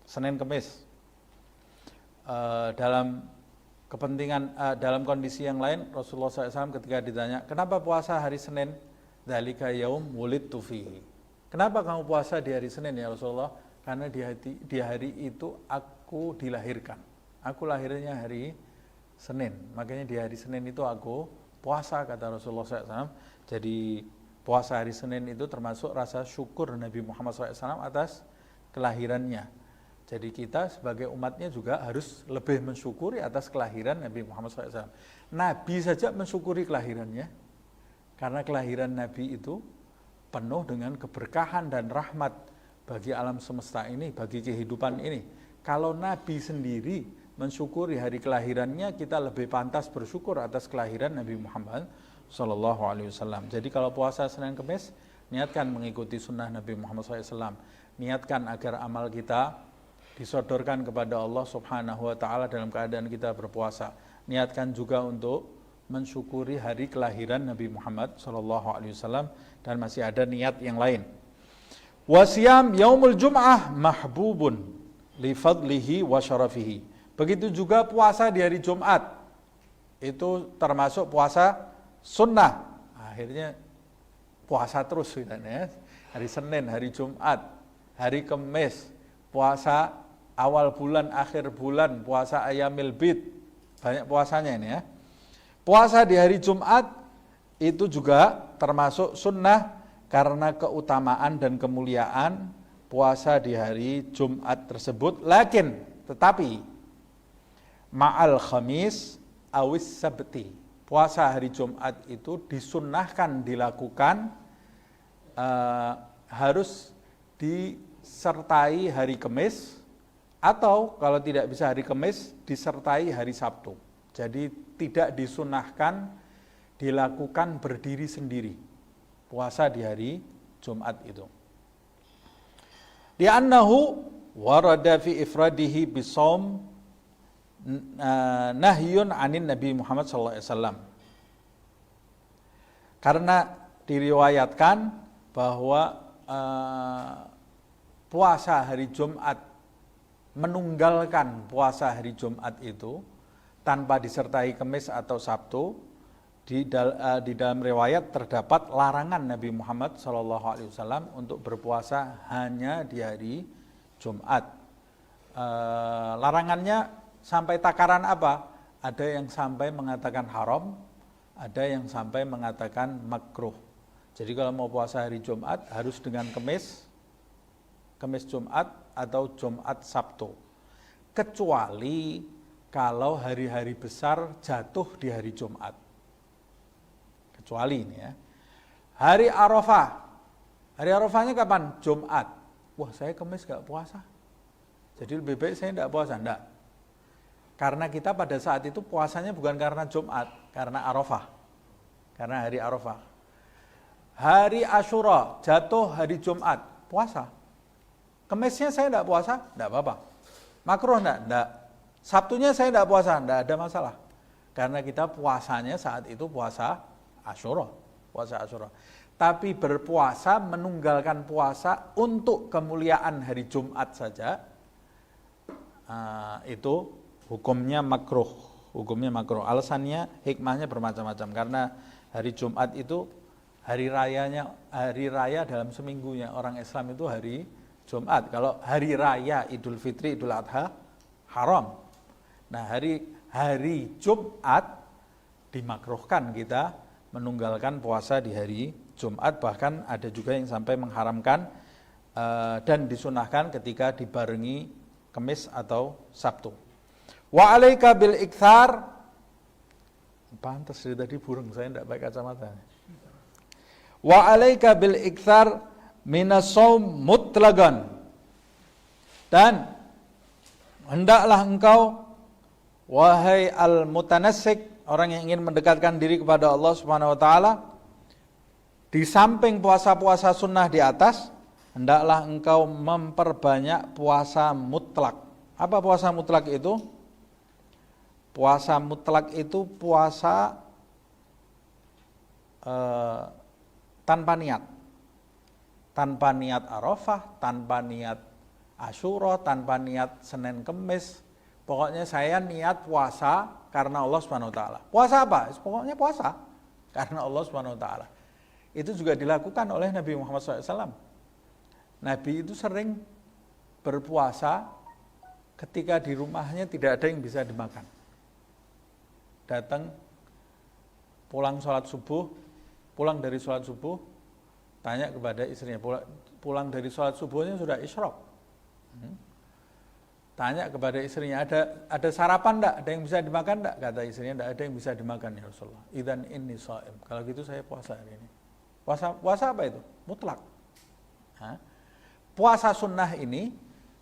Senin Kemis. Dalam kepentingan, dalam kondisi yang lain, Rasulullah SAW ketika ditanya, kenapa puasa hari Senin? Dzalika yaum wulidtu fihi. Kenapa kamu puasa di hari Senin ya Rasulullah? Karena di hari itu aku dilahirkan. Aku lahirnya hari Senin, makanya di hari Senin itu aku puasa, kata Rasulullah SAW. Jadi puasa hari Senin itu termasuk rasa syukur Nabi Muhammad SAW atas kelahirannya. Jadi kita sebagai umatnya juga harus lebih mensyukuri atas kelahiran Nabi Muhammad SAW. Nabi saja mensyukuri kelahirannya, karena kelahiran Nabi itu penuh dengan keberkahan dan rahmat bagi alam semesta ini, bagi kehidupan ini. Kalau Nabi sendiri mensyukuri hari kelahirannya, kita lebih pantas bersyukur atas kelahiran Nabi Muhammad SAW. Jadi kalau puasa Senin Kemis, niatkan mengikuti sunnah Nabi Muhammad SAW. Niatkan agar amal kita disodorkan kepada Allah Subhanahu wa ta'ala dalam keadaan kita berpuasa. Niatkan juga untuk mensyukuri hari kelahiran Nabi Muhammad SAW, dan masih ada niat yang lain. Wasiyam yaumul jum'ah mahbubun li fadlihi wa syarafihi. Begitu juga puasa di hari Jumat, itu termasuk puasa sunnah. Akhirnya puasa terus ya. Hari Senin, hari Jumat, hari Kamis, puasa awal bulan, akhir bulan, puasa Ayyamil Bid, banyak puasanya ini ya. Puasa di hari Jumat itu juga termasuk sunnah karena keutamaan dan kemuliaan puasa di hari Jumat tersebut. Tetapi ma'al khamis awis sabti, puasa hari Jumat itu disunnahkan dilakukan harus disertai hari Kamis, atau kalau tidak bisa hari Kamis disertai hari Sabtu. Jadi tidak disunahkan dilakukan berdiri sendiri puasa di hari Jumat itu. Li'annahu warada fi ifradihi bisawm nahyun anin Nabi Muhammad SAW. Karena diriwayatkan bahwa puasa hari Jumat, menunggalkan puasa hari Jumat itu tanpa disertai Kamis atau Sabtu, di dalam riwayat terdapat larangan Nabi Muhammad SAW untuk berpuasa hanya di hari Jumat. Larangannya sampai takaran apa? Ada yang sampai mengatakan haram, ada yang sampai mengatakan makruh. Jadi kalau mau puasa hari Jumat harus dengan Kamis Jumat atau Jumat Sabtu. Kecuali kalau hari-hari besar jatuh di hari Jumat. Kecuali ini ya. Hari Arafah. Hari Arafahnya kapan? Jumat. Wah, saya Kamis gak puasa. Jadi lebih baik saya tidak puasa. Enggak. Karena kita pada saat itu puasanya bukan karena Jumat, karena Arafah. Karena hari Arafah. Hari Asyura jatuh hari Jumat, puasa. Kamisnya saya tidak puasa, tidak apa-apa. Makruh enggak? Sabtunya saya tidak puasa, tidak ada masalah. Karena kita puasanya saat itu puasa Asyura. Tapi berpuasa, menunggalkan puasa untuk kemuliaan hari Jumat saja, itu hukumnya makruh. Alasannya, hikmahnya bermacam-macam. Karena hari Jumat itu hari raya dalam seminggunya orang Islam itu hari Jumat. Kalau hari raya Idul Fitri, Idul Adha, haram. Nah, hari hari Jumat dimakruhkan kita menunggalkan puasa di hari Jumat, bahkan ada juga yang sampai mengharamkan dan disunahkan ketika dibarengi Kamis atau Sabtu. Wa alaika bil ikthar, pantas dari tadi burung saya tidak pakai kacamata. Wa alaika bil ikthar minas shaum mutlaqan, dan hendaklah engkau wahai al-mutanassik, orang yang ingin mendekatkan diri kepada Allah Subhanahu wa taala, di samping puasa-puasa sunnah di atas, hendaklah engkau memperbanyak puasa mutlak. Apa puasa mutlak itu? Puasa mutlak itu puasa tanpa niat. Tanpa niat Arafah, tanpa niat Asyura, tanpa niat Senin Kemis. Pokoknya saya niat puasa karena Allah Subhanahu wa taala. Puasa apa? Pokoknya puasa karena Allah Subhanahu wa taala. Itu juga dilakukan oleh Nabi Muhammad SAW. Nabi itu sering berpuasa ketika di rumahnya tidak ada yang bisa dimakan. Datang, pulang dari sholat subuh, tanya kepada istrinya, pulang dari sholat subuhnya sudah isyraq. Tanya kepada istrinya, ada sarapan enggak? Ada yang bisa dimakan enggak? Kata istrinya, enggak ada yang bisa dimakan ya Rasulullah. Idzan inni shaim. Kalau gitu saya puasa hari ini. Puasa apa itu? Mutlak. Puasa sunnah ini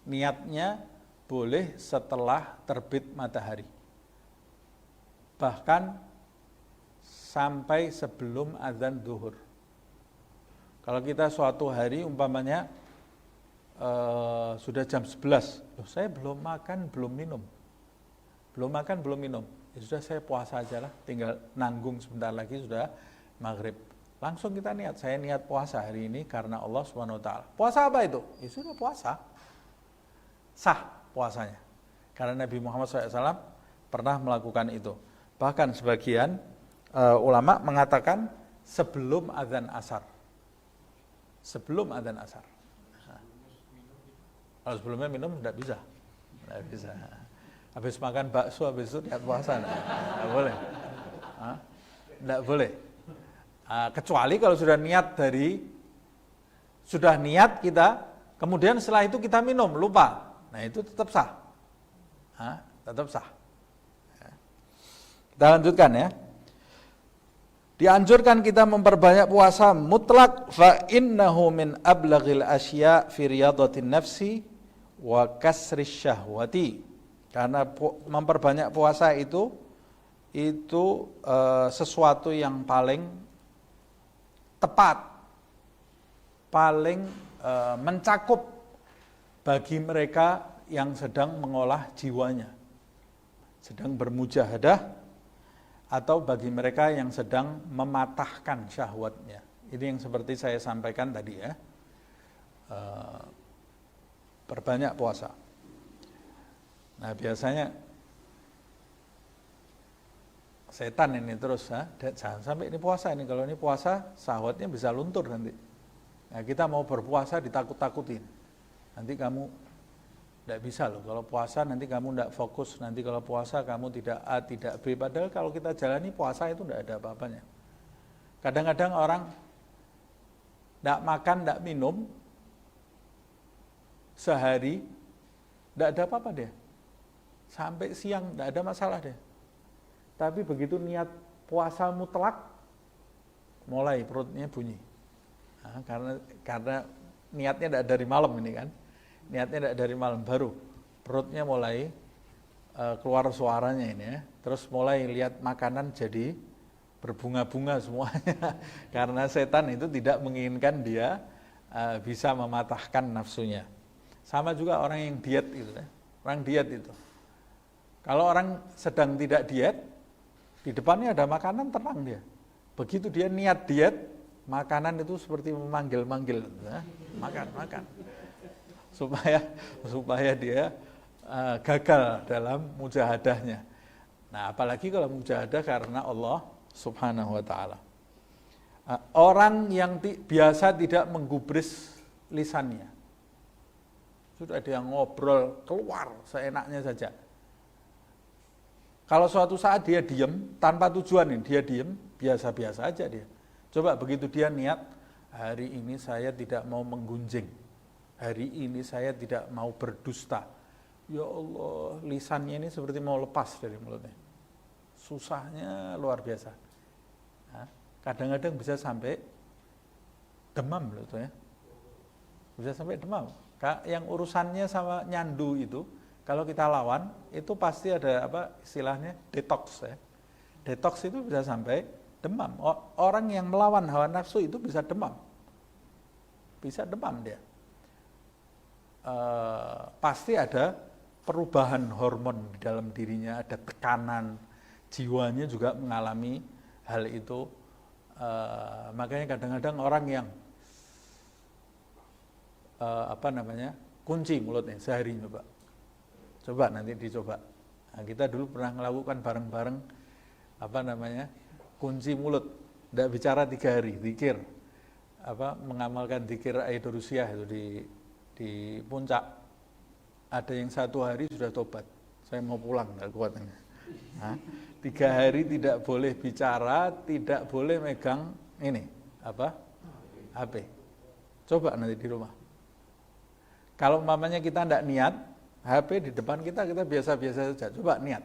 niatnya boleh setelah terbit matahari. Bahkan sampai sebelum azan zuhur. Kalau kita suatu hari umpamanya sudah jam 11, saya belum makan, belum minum. Ya sudah, saya puasa aja lah, tinggal nanggung sebentar lagi sudah maghrib. Langsung kita niat, saya niat puasa hari ini karena Allah Subhanahu wa taala. Puasa apa itu? Ya sudah, puasa. Sah puasanya. Karena Nabi Muhammad SAW pernah melakukan itu. Bahkan sebagian ulama mengatakan sebelum azan asar. Sebelum azan asar. Kalau sebelumnya minum tidak bisa. Tidak bisa. Habis makan bakso, habis itu niat puasa. Tidak boleh. Tidak boleh. Kecuali kalau sudah niat kita, kemudian setelah itu kita minum, lupa. Nah itu tetap sah. Tetap sah. Kita lanjutkan ya. Dianjurkan kita memperbanyak puasa mutlak, fa innahu min ablaghil asya fi riyadatin nafsi wa kasris syahwati. Karena memperbanyak puasa itu sesuatu yang paling tepat, paling mencakup bagi mereka yang sedang mengolah jiwanya, sedang bermujahadah, atau bagi mereka yang sedang mematahkan syahwatnya. Ini yang seperti saya sampaikan tadi ya, perbanyak puasa. Nah biasanya setan ini terus, jangan sampai ini puasa ini, kalau ini puasa syahwatnya bisa luntur nanti. Nah kita mau berpuasa ditakut-takutin, nanti kamu tidak bisa loh, kalau puasa nanti kamu tidak fokus, nanti kalau puasa kamu tidak A, tidak B. Padahal kalau kita jalani puasa itu tidak ada apa-apanya. Kadang-kadang orang tidak makan, tidak minum sehari, tidak ada apa-apa dia. Sampai siang tidak ada masalah dia. Tapi begitu niat puasa mutlak, mulai perutnya bunyi. Nah, karena niatnya tidak dari malam ini kan. Niatnya tidak dari malam, baru perutnya mulai keluar suaranya ini ya. Terus mulai lihat makanan jadi berbunga-bunga semuanya. Karena setan itu tidak menginginkan dia bisa mematahkan nafsunya. Sama juga orang yang diet itu ya. Orang diet itu, kalau orang sedang tidak diet, di depannya ada makanan, tenang dia. Begitu dia niat diet, makanan itu seperti memanggil-manggil ya. Makan supaya dia gagal dalam mujahadahnya. Nah, apalagi kalau mujahadah karena Allah Subhanahu wa taala. Orang yang biasa tidak menggubris lisannya, sudah ada yang ngobrol keluar seenaknya saja. Kalau suatu saat dia diem, tanpa tujuan ini, dia diem, biasa-biasa aja dia. Coba begitu dia niat, hari ini saya tidak mau menggunjing, hari ini saya tidak mau berdusta. Ya Allah, lisannya ini seperti mau lepas dari mulutnya. Susahnya luar biasa. Nah, kadang-kadang bisa sampai demam loh itu ya. Bisa sampai demam. Yang urusannya sama nyandu itu, kalau kita lawan, itu pasti ada istilahnya detox ya. Detox itu bisa sampai demam. Orang yang melawan hawa nafsu itu bisa demam. Bisa demam dia. Pasti ada perubahan hormon di dalam dirinya, ada tekanan, jiwanya juga mengalami hal itu. Makanya kadang-kadang orang yang kunci mulutnya sehari coba nanti dicoba. Nah, kita dulu pernah melakukan bareng-bareng kunci mulut, tidak bicara 3 hari, zikir, mengamalkan zikir Aidul Rusyah itu di puncak. Ada yang 1 hari sudah tobat, saya mau pulang, nggak kuat. Nah, 3 hari tidak boleh bicara, tidak boleh megang ini HP. Coba nanti di rumah. Kalau umpamanya kita tidak niat, HP di depan kita biasa-biasa saja. Coba niat.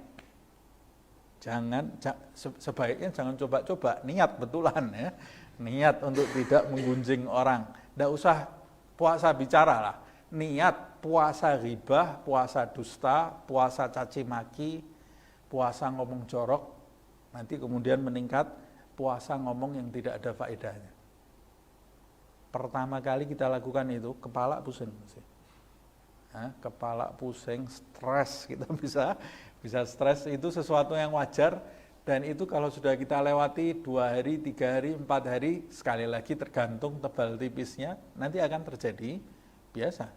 Sebaiknya jangan coba-coba, niat betulan ya. Niat untuk tidak menggunjing orang. Tidak usah puasa bicara lah. Niat puasa ghibah, puasa dusta, puasa caci maki, puasa ngomong jorok, nanti kemudian meningkat puasa ngomong yang tidak ada faedahnya. Pertama kali kita lakukan itu, kepala pusing. Kepala pusing, stres, kita bisa stres, itu sesuatu yang wajar, dan itu kalau sudah kita lewati 2 hari, 3 hari, 4 hari, sekali lagi tergantung tebal tipisnya, nanti akan terjadi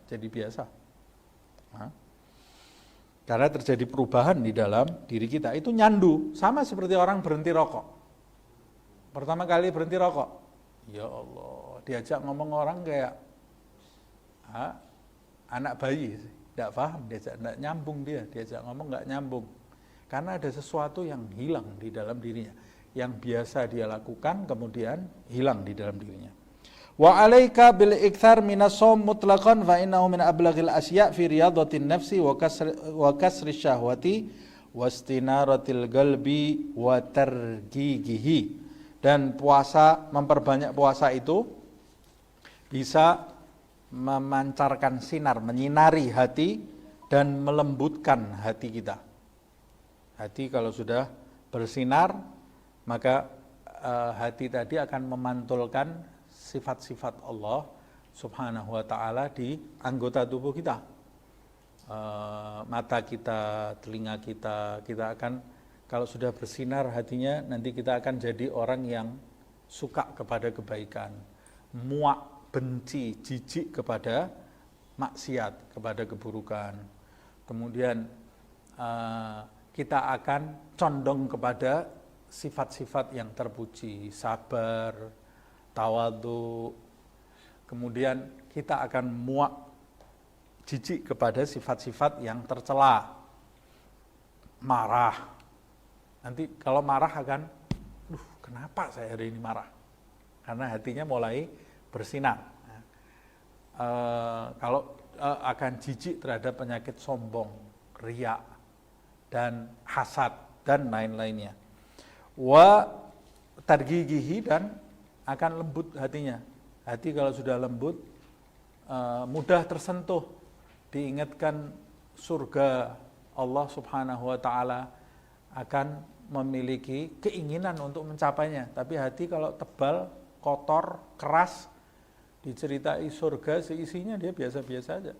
jadi biasa. Karena terjadi perubahan di dalam diri kita. Itu nyandu, sama seperti orang berhenti rokok. Pertama kali berhenti rokok, ya Allah, diajak ngomong orang kayak anak bayi, tidak paham, diajak tidak nyambung, diajak ngomong nggak nyambung. Karena ada sesuatu yang hilang di dalam dirinya, yang biasa dia lakukan kemudian hilang di dalam dirinya. Wa alaika bil ikthar minas shaum mutlaqan fa innahu min ablaghil asya' fi riyadatin nafsi wa kasri syahwati wastinaratil qalbi wa targigihi. Dan puasa, memperbanyak puasa itu bisa memancarkan sinar, menyinari hati dan melembutkan hati kita. Hati kalau sudah bersinar, maka hati tadi akan memantulkan sifat-sifat Allah Subhanahu wa ta'ala di anggota tubuh kita. Mata kita, telinga kita akan, kalau sudah bersinar hatinya, nanti kita akan jadi orang yang suka kepada kebaikan, muak, benci, jijik kepada maksiat, kepada keburukan. Kemudian kita akan condong kepada sifat-sifat yang terpuji, sabar, tawadhu. Kemudian kita akan muak, jijik kepada sifat-sifat yang tercela, marah. Nanti kalau marah akan, kenapa saya hari ini marah? Karena hatinya mulai bersinar. Kalau akan jijik terhadap penyakit sombong, riya, dan hasad, dan lain-lainnya. Wa targigihi, dan akan lembut hatinya. Hati kalau sudah lembut, mudah tersentuh, diingatkan surga Allah Subhanahu wa ta'ala, akan memiliki keinginan untuk mencapainya. Tapi hati kalau tebal, kotor, keras, diceritai surga seisinya dia biasa-biasa aja.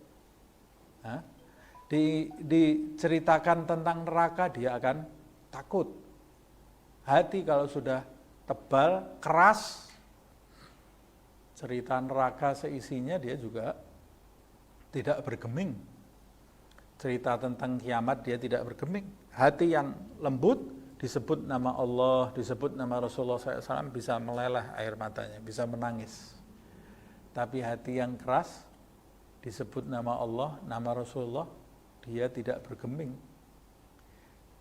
Diceritakan tentang neraka dia akan takut. Hati kalau sudah tebal, keras, cerita neraka seisinya dia juga tidak bergeming. Cerita tentang kiamat dia tidak bergeming. Hati yang lembut, disebut nama Allah, disebut nama Rasulullah SAW, bisa meleleh air matanya, bisa menangis. Tapi hati yang keras, disebut nama Allah, nama Rasulullah, dia tidak bergeming.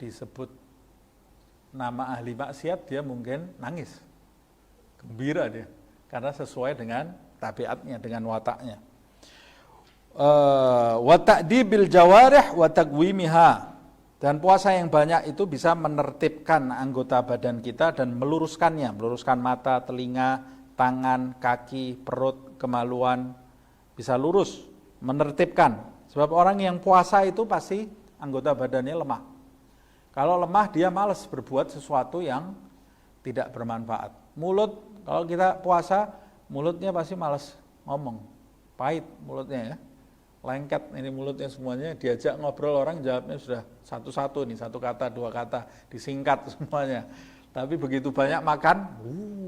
Disebut nama ahli maksiat, dia mungkin nangis, gembira dia, karena sesuai dengan tabiatnya, dengan wataknya. Wa ta'dibil jawarih wa taqwimiha. Dan puasa yang banyak itu bisa menertibkan anggota badan kita dan meluruskannya, meluruskan mata, telinga, tangan, kaki, perut, kemaluan, bisa lurus, menertibkan. Sebab orang yang puasa itu pasti anggota badannya lemah. Kalau lemah dia malas berbuat sesuatu yang tidak bermanfaat. Mulut, kalau kita puasa, mulutnya pasti malas ngomong, pahit mulutnya ya. Lengket ini mulutnya semuanya, diajak ngobrol orang jawabnya sudah satu-satu nih, satu kata, dua kata, disingkat semuanya. Tapi begitu banyak makan,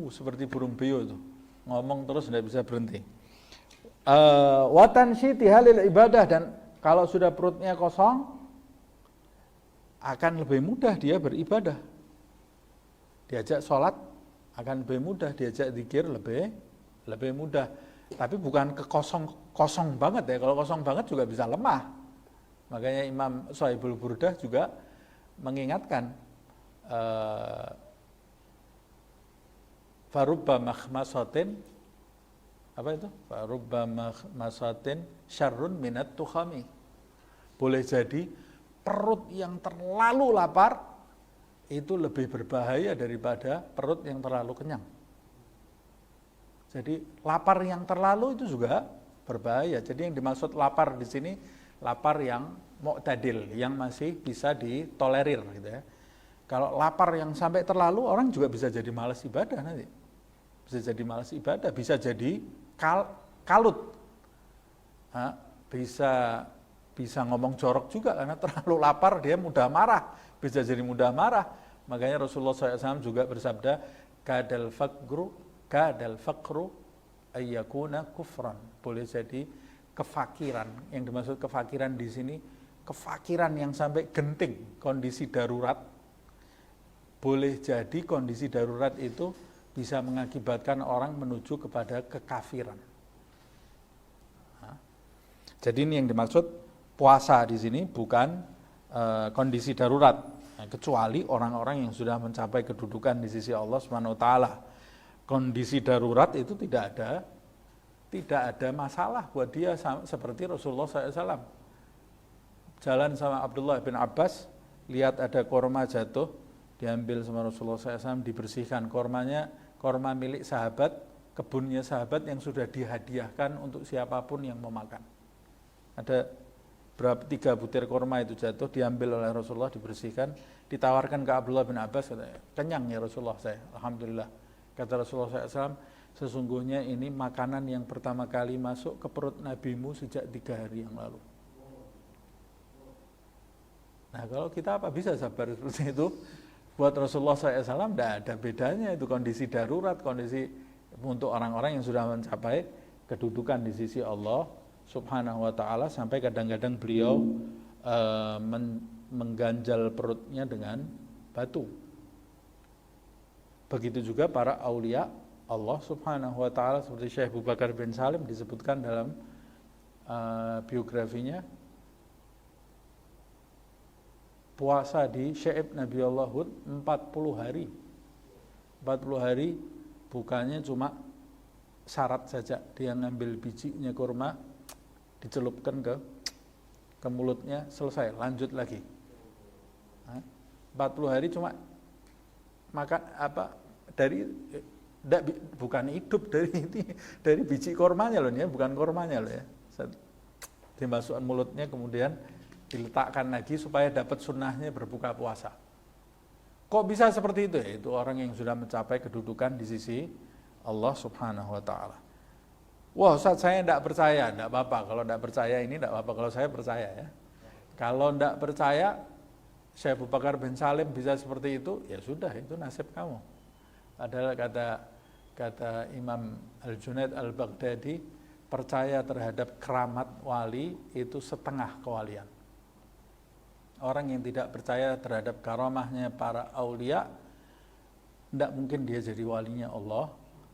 seperti burung beo tuh, ngomong terus tidak bisa berhenti. Watan syitihalil ibadah, dan kalau sudah perutnya kosong, akan lebih mudah dia beribadah. Diajak sholat akan lebih mudah, diajak zikir lebih mudah. Tapi bukan kosong banget ya. Kalau kosong banget juga bisa lemah. Makanya Imam Shahibul Burdah juga mengingatkan farubba makhmasatin, apa itu? Farubba makhmasatin syarrun minat tukhami. Boleh jadi perut yang terlalu lapar itu lebih berbahaya daripada perut yang terlalu kenyang. Jadi lapar yang terlalu itu juga berbahaya. Jadi yang dimaksud lapar di sini lapar yang mu'tadil, yang masih bisa ditolerir gitu ya. Kalau lapar yang sampai terlalu, orang juga bisa jadi malas ibadah nanti. Bisa jadi malas ibadah, bisa jadi kalut. Bisa ngomong jorok juga karena terlalu lapar, dia mudah marah, bisa jadi mudah marah. Makanya Rasulullah SAW juga bersabda, kadal faqru ayyakuna kufran. Boleh jadi kefakiran. Yang dimaksud kefakiran di sini kefakiran yang sampai genting, kondisi darurat. Boleh jadi kondisi darurat itu bisa mengakibatkan orang menuju kepada kekafiran. Jadi ini yang dimaksud puasa di sini bukan kondisi darurat, kecuali orang-orang yang sudah mencapai kedudukan di sisi Allah Subhanahu wa taala. Kondisi darurat itu tidak ada masalah buat dia, seperti Rasulullah SAW. Jalan sama Abdullah bin Abbas, lihat ada korma jatuh, diambil sama Rasulullah SAW, dibersihkan. Korma milik sahabat, kebunnya sahabat yang sudah dihadiahkan untuk siapapun yang mau makan. Ada 3 butir korma itu jatuh, diambil oleh Rasulullah, dibersihkan, ditawarkan ke Abdullah bin Abbas, katanya, kenyang ya Rasulullah saya, alhamdulillah. Kata Rasulullah SAW, sesungguhnya ini makanan yang pertama kali masuk ke perut nabimu sejak 3 hari yang lalu. Nah kalau kita apa bisa sabar seperti itu? Buat Rasulullah SAW tidak ada bedanya, itu kondisi darurat, kondisi untuk orang-orang yang sudah mencapai kedudukan di sisi Allah Subhanahu wa ta'ala, sampai kadang-kadang beliau mengganjal perutnya dengan batu. Begitu juga para aulia Allah Subhanahu wa ta'ala, seperti Syekh Abu Bakar bin Salim disebutkan dalam biografinya, puasa di Syaib Nabi Allah Hud 40 hari. 40 hari bukannya cuma syarat saja, dia ngambil bijinya kurma, dicelupkan ke mulutnya, selesai, lanjut lagi. 40 hari cuma makan bukan hidup dari biji kormanya loh ya, bukan kormanya loh ya. Dimasukkan mulutnya kemudian diletakkan lagi supaya dapat sunnahnya berbuka puasa. Kok bisa seperti itu ya? Itu orang yang sudah mencapai kedudukan di sisi Allah Subhanahu wa ta'ala. Wah Ustaz, saya tidak percaya. Tidak apa-apa, kalau tidak percaya ini tidak apa-apa, kalau saya percaya ya. Kalau tidak percaya Syekh Abu Bakar bin Salim bisa seperti itu, ya sudah, itu nasib kamu. Adalah kata Imam Al-Junaid Al-Baghdadi, percaya terhadap keramat wali itu setengah kewalian. Orang yang tidak percaya terhadap karamahnya para aulia, tidak mungkin dia jadi walinya Allah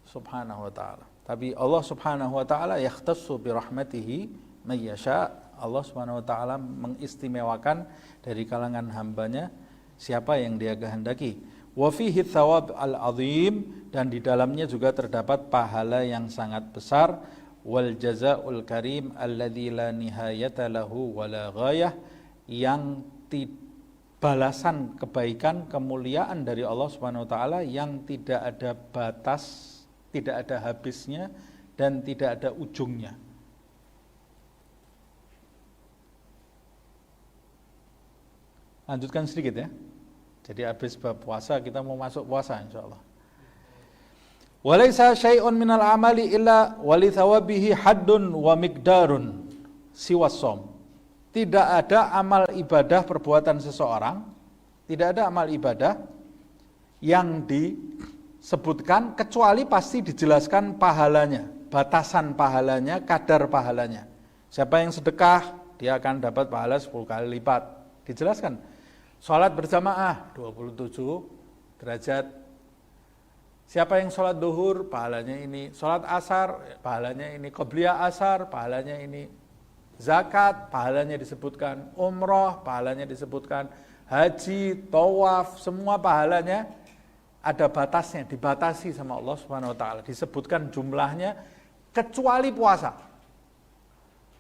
Subhanahu wa ta'ala. Tapi Allah Subhanahu wa ta'ala yakhtassu bi rahmatihi may yasha. Allah Subhanahu wa ta'ala mengistimewakan dari kalangan hambanya siapa yang dia kehendaki. Wa fihi thawab al-azim, dan di dalamnya juga terdapat pahala yang sangat besar. Wal jazaa'ul karim alladzi la nihayata lahu wa la ghayah, yang balasan kebaikan kemuliaan dari Allah Subhanahu wa taala yang tidak ada batas, tidak ada habisnya dan tidak ada ujungnya. Lanjutkan sedikit ya. Jadi habis bab puasa kita mau masuk puasa insyaallah. Walaysa syai'un minal amali illa wali thawabihi haddun wa miqdarun siwas shaum. Tidak ada amal ibadah perbuatan seseorang, tidak ada amal ibadah yang disebutkan kecuali pasti dijelaskan pahalanya, batasan pahalanya, kadar pahalanya. Siapa yang sedekah, dia akan dapat pahala 10 kali lipat. Dijelaskan. Sholat berjamaah 27 derajat. Siapa yang sholat duhur, pahalanya ini. Sholat asar, pahalanya ini. Qobliyah asar, pahalanya ini. Zakat, pahalanya disebutkan. Umroh, pahalanya disebutkan. Haji, tawaf, semua pahalanya ada batasnya, dibatasi sama Allah Subhanahu wa taala. Disebutkan jumlahnya kecuali puasa.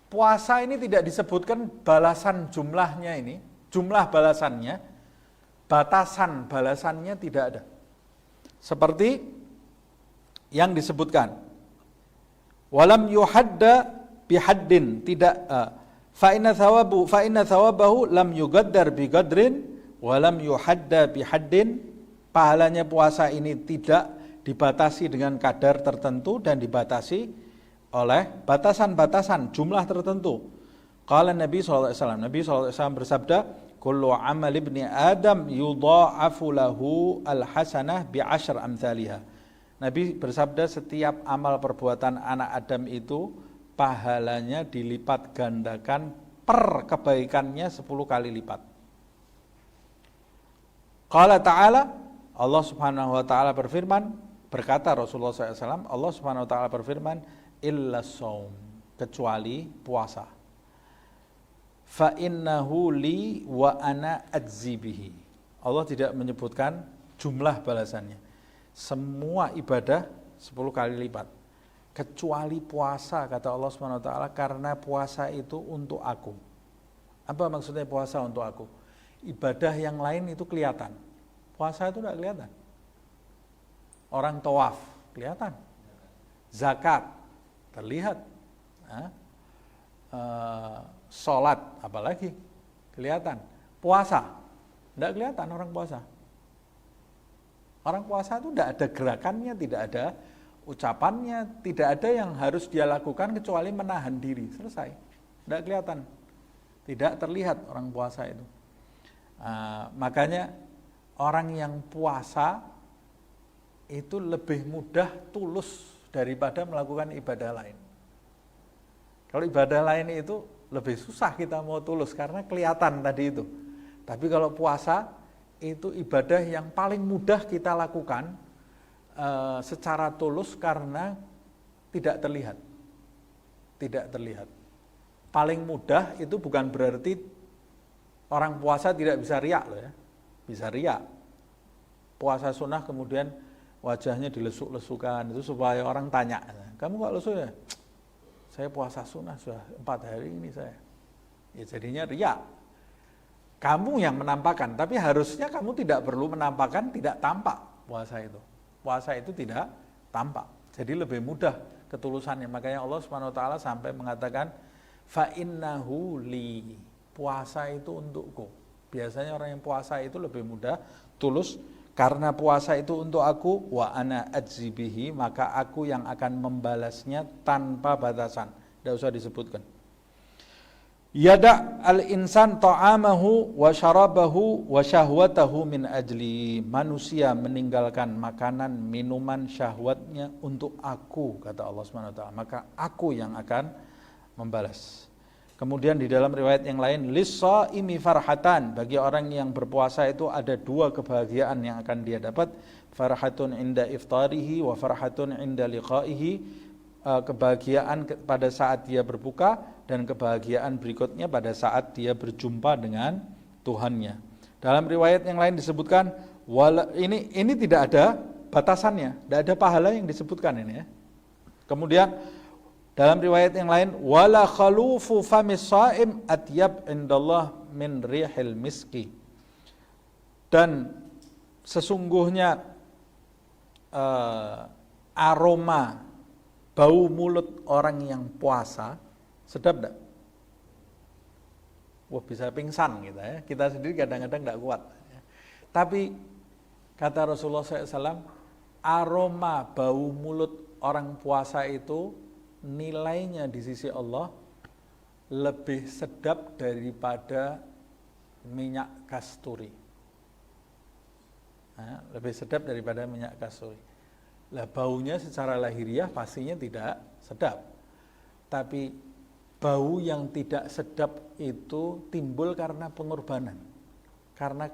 Puasa ini tidak disebutkan balasan jumlahnya ini. Jumlah balasannya, batasan balasannya tidak ada. Seperti yang disebutkan. Walam yuhadda bihaddin, tidak fa inna thawabahu lam yugaddar biqadrin walam yuhadda bihaddin. Pahalanya puasa ini tidak dibatasi dengan kadar tertentu dan dibatasi oleh batasan-batasan jumlah tertentu. Qala Nabi sallallahu alaihi wasallam, Nabi sallallahu alaihi wasallam bersabda, kullu amal ibni Adam yudha'afu lahu al-hasanah bi'ashr amsalihha. Nabi bersabda, setiap amal perbuatan anak Adam itu pahalanya dilipat gandakan per kebaikannya 10 kali lipat. Qala ta'ala, Allah Subhanahu wa taala berfirman, berkata Rasulullah SAW, Allah Subhanahu wa taala berfirman, illa shaum, kecuali puasa. Fa innahu li wa ana ajzi bihi. Allah tidak menyebutkan jumlah balasannya. Semua ibadah 10 kali lipat. Kecuali puasa, kata Allah SWT, karena puasa itu untuk aku. Apa maksudnya puasa untuk aku? Ibadah yang lain itu kelihatan. Puasa itu tidak kelihatan. Orang tawaf kelihatan. Zakat terlihat. Sholat apalagi kelihatan. Puasa tidak kelihatan orang puasa. Orang puasa itu tidak ada gerakannya, tidak ada ucapannya, tidak ada yang harus dia lakukan kecuali menahan diri, selesai. Tidak kelihatan, tidak terlihat orang puasa itu. Makanya orang yang puasa itu lebih mudah tulus daripada melakukan ibadah lain. Kalau ibadah lain itu lebih susah kita mau tulus karena kelihatan tadi itu. Tapi kalau puasa itu ibadah yang paling mudah kita lakukan secara tulus karena tidak terlihat. Tidak terlihat. Paling mudah itu bukan berarti orang puasa tidak bisa riak loh ya. Bisa riak. Puasa sunnah kemudian wajahnya dilesuk-lesukan itu supaya orang tanya, kamu kok lesu ya? Saya puasa sunnah sudah 4 hari ini saya. Ya jadinya riak. Kamu yang menampakkan, tapi harusnya kamu tidak perlu menampakkan, tidak tampak puasa itu. Puasa itu tidak tampak. Jadi lebih mudah ketulusannya. Makanya Allah SWT sampai mengatakan, fa innahu li, puasa itu untukku. Biasanya orang yang puasa itu lebih mudah tulus, karena puasa itu untuk aku, wa ana ajzi bihi, maka aku yang akan membalasnya tanpa batasan. Tidak usah disebutkan. Yada' al-insan ta'amahu wa syarabahu wa syahwatahu min ajli. Manusia meninggalkan makanan, minuman, syahwatnya untuk aku, kata Allah SWT. Maka aku yang akan membalas. Kemudian di dalam riwayat yang lain, lis-shaimi farhatan, bagi orang yang berpuasa itu ada 2 kebahagiaan yang akan dia dapat. Farhatun inda iftarihi wa farhatun inda liqaihi, kebahagiaan pada saat dia berbuka dan kebahagiaan berikutnya pada saat dia berjumpa dengan Tuhannya. Dalam riwayat yang lain disebutkan, Ini tidak ada batasannya, tidak ada pahala yang disebutkan ini ya. Kemudian dalam riwayat yang lain, wala khalufu famis shaim atyab indallah min rihil miski. Dan sesungguhnya aroma bau mulut orang yang puasa sedap enggak? Wah, bisa pingsan kita ya. Kita sendiri kadang-kadang enggak kuat. Tapi kata Rasulullah SAW, aroma bau mulut orang puasa itu nilainya di sisi Allah lebih sedap daripada minyak kasturi. Lebih sedap daripada minyak kasturi. Lah baunya secara lahiriah pastinya tidak sedap. Tapi bau yang tidak sedap itu timbul karena pengorbanan. Karena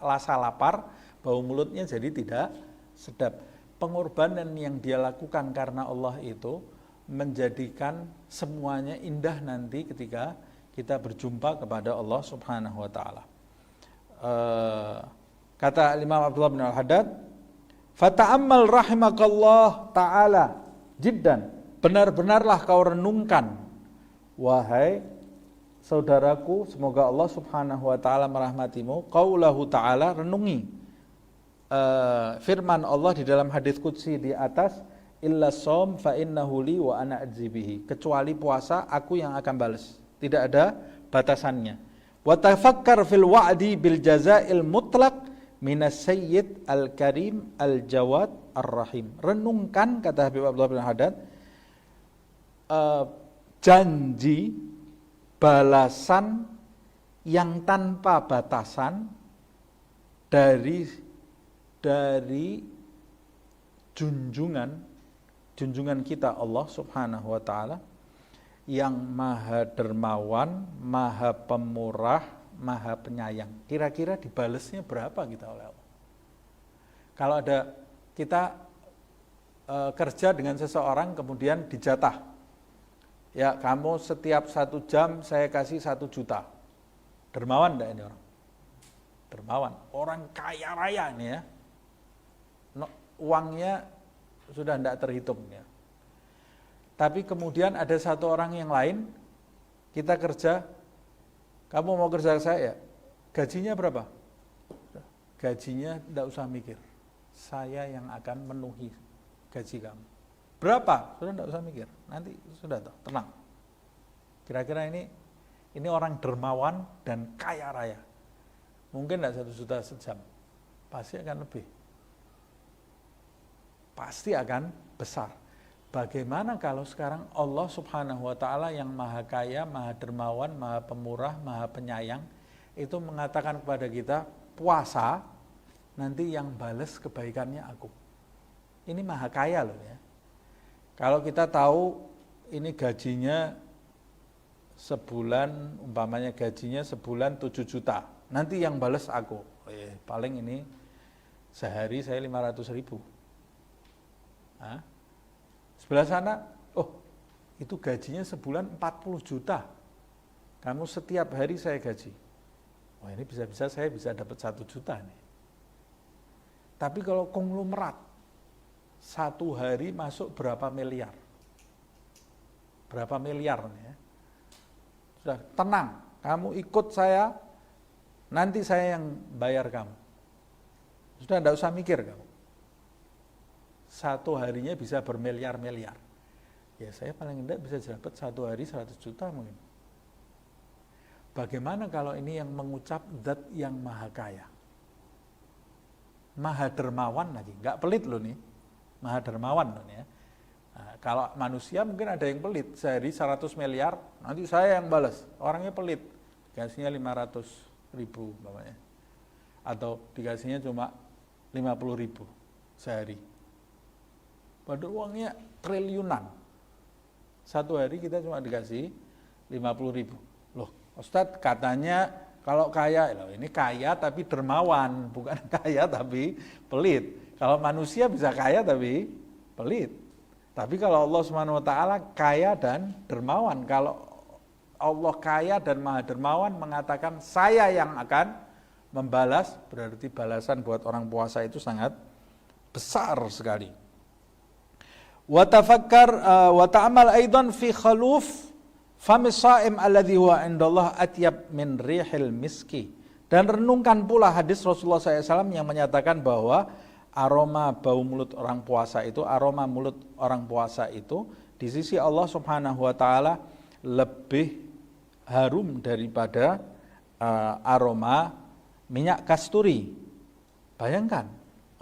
rasa lapar, bau mulutnya jadi tidak sedap. Pengorbanan yang dia lakukan karena Allah itu menjadikan semuanya indah nanti ketika kita berjumpa kepada Allah Subhanahu wa taala. Kata Imam Abdullah bin Al-Haddad, "Fata'ammal rahimakallah ta'ala jiddan." Benar-benarlah kau renungkan, wahai saudaraku, semoga Allah Subhanahu wa taala merahmatimu, qaulahu ta'ala, renungi firman Allah di dalam hadis qudsi di atas, illa shaum fa innahu li wa ana ajzi bihi, kecuali puasa aku yang akan balas, tidak ada batasannya. Wa tafakkar fil wa'di bil jazaa'il mutlaq minas sayyid al karim al jawad ar rahim. Renungkan, kata Habib Abdullah bin Haddad, janji balasan yang tanpa batasan dari junjungan kita Allah Subhanahu wa taala yang maha dermawan, maha pemurah, maha penyayang. Kira-kira dibalesnya berapa kita oleh Allah? Kalau ada kita kerja dengan seseorang kemudian dijatah, ya kamu setiap 1 jam saya kasih 1 juta. Dermawan enggak ini orang? Dermawan, orang kaya raya ini ya. Uangnya sudah tidak terhitung ya. Tapi kemudian ada satu orang yang lain, kita kerja, kamu mau kerja saya, gajinya berapa? Gajinya tidak usah mikir, saya yang akan memenuhi gaji kamu. Berapa? Sudah tidak usah mikir, nanti sudah toh, tenang. Kira-kira ini orang dermawan dan kaya raya. Mungkin tidak 1 juta sejam, pasti akan lebih. Pasti akan besar. Bagaimana kalau sekarang Allah Subhanahu wa taala yang maha kaya, maha dermawan, maha pemurah, maha penyayang itu mengatakan kepada kita, puasa nanti yang bales kebaikannya aku. Ini maha kaya loh ya. Kalau kita tahu ini gajinya sebulan, umpamanya gajinya sebulan 7 juta, nanti yang bales aku. Paling ini sehari saya 500.000. Sebelah sana, itu gajinya sebulan 40 juta. Kamu setiap hari saya gaji. Ini bisa-bisa saya bisa dapat 1 juta nih. Tapi kalau konglomerat, 1 hari masuk berapa miliar? Berapa miliar nih ya? Sudah tenang, kamu ikut saya, nanti saya yang bayar kamu. Sudah tidak usah mikir kamu. 1 harinya bisa bermiliar-miliar. Ya saya paling tidak bisa dapat 1 hari 100 juta mungkin. Bagaimana kalau ini yang mengucap zat yang maha kaya? Maha dermawan lagi, nggak pelit loh nih. Maha dermawan loh nih ya. Nah, kalau manusia mungkin ada yang pelit, sehari 100 miliar, nanti saya yang balas. Orangnya pelit, dikasihnya 500.000 bapaknya. Atau dikasihnya cuma 50.000 sehari. Padahal uangnya triliunan. 1 hari kita cuma dikasih 50.000. Loh, Ustadz katanya kalau kaya, loh ini kaya tapi dermawan, bukan kaya tapi pelit. Kalau manusia bisa kaya tapi pelit. Tapi kalau Allah Subhanahu wa taala kaya dan dermawan. Kalau Allah kaya dan maha dermawan mengatakan saya yang akan membalas, berarti balasan buat orang puasa itu sangat besar sekali. Wa tafakkar wa ta'amal aidan fi khaluf famis shaim alladhi huwa indallah atyab min rihil miski. Dan renungkan pula hadis Rasulullah SAW yang menyatakan bahwa aroma bau mulut orang puasa itu, aroma mulut orang puasa itu di sisi Allah Subhanahu wa taala lebih harum daripada aroma minyak kasturi. Bayangkan,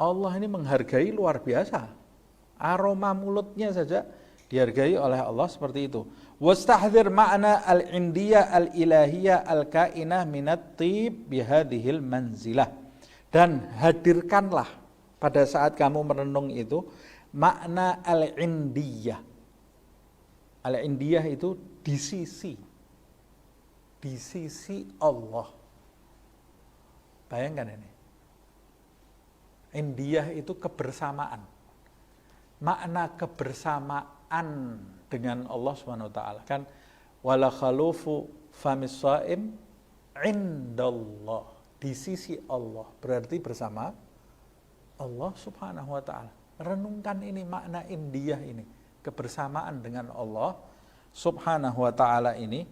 Allah ini menghargai luar biasa. Aroma mulutnya saja dihargai oleh Allah seperti itu. Wastahdzir ma'na al-indiyah al-ilahiyah al-kainah minat tib bihadhil manzilah. Dan hadirkanlah pada saat kamu merenung itu makna al-indiyah. Al-indiyah itu di sisi Allah. Bayangkan ini. Indiyah itu kebersamaan. Makna kebersamaan dengan Allah Subhanahu wa taala kan wala khalufu famis shaim indallah, di sisi Allah, berarti bersama Allah Subhanahu wa taala. Renungkan ini makna indiyah ini, kebersamaan dengan Allah Subhanahu wa taala ini,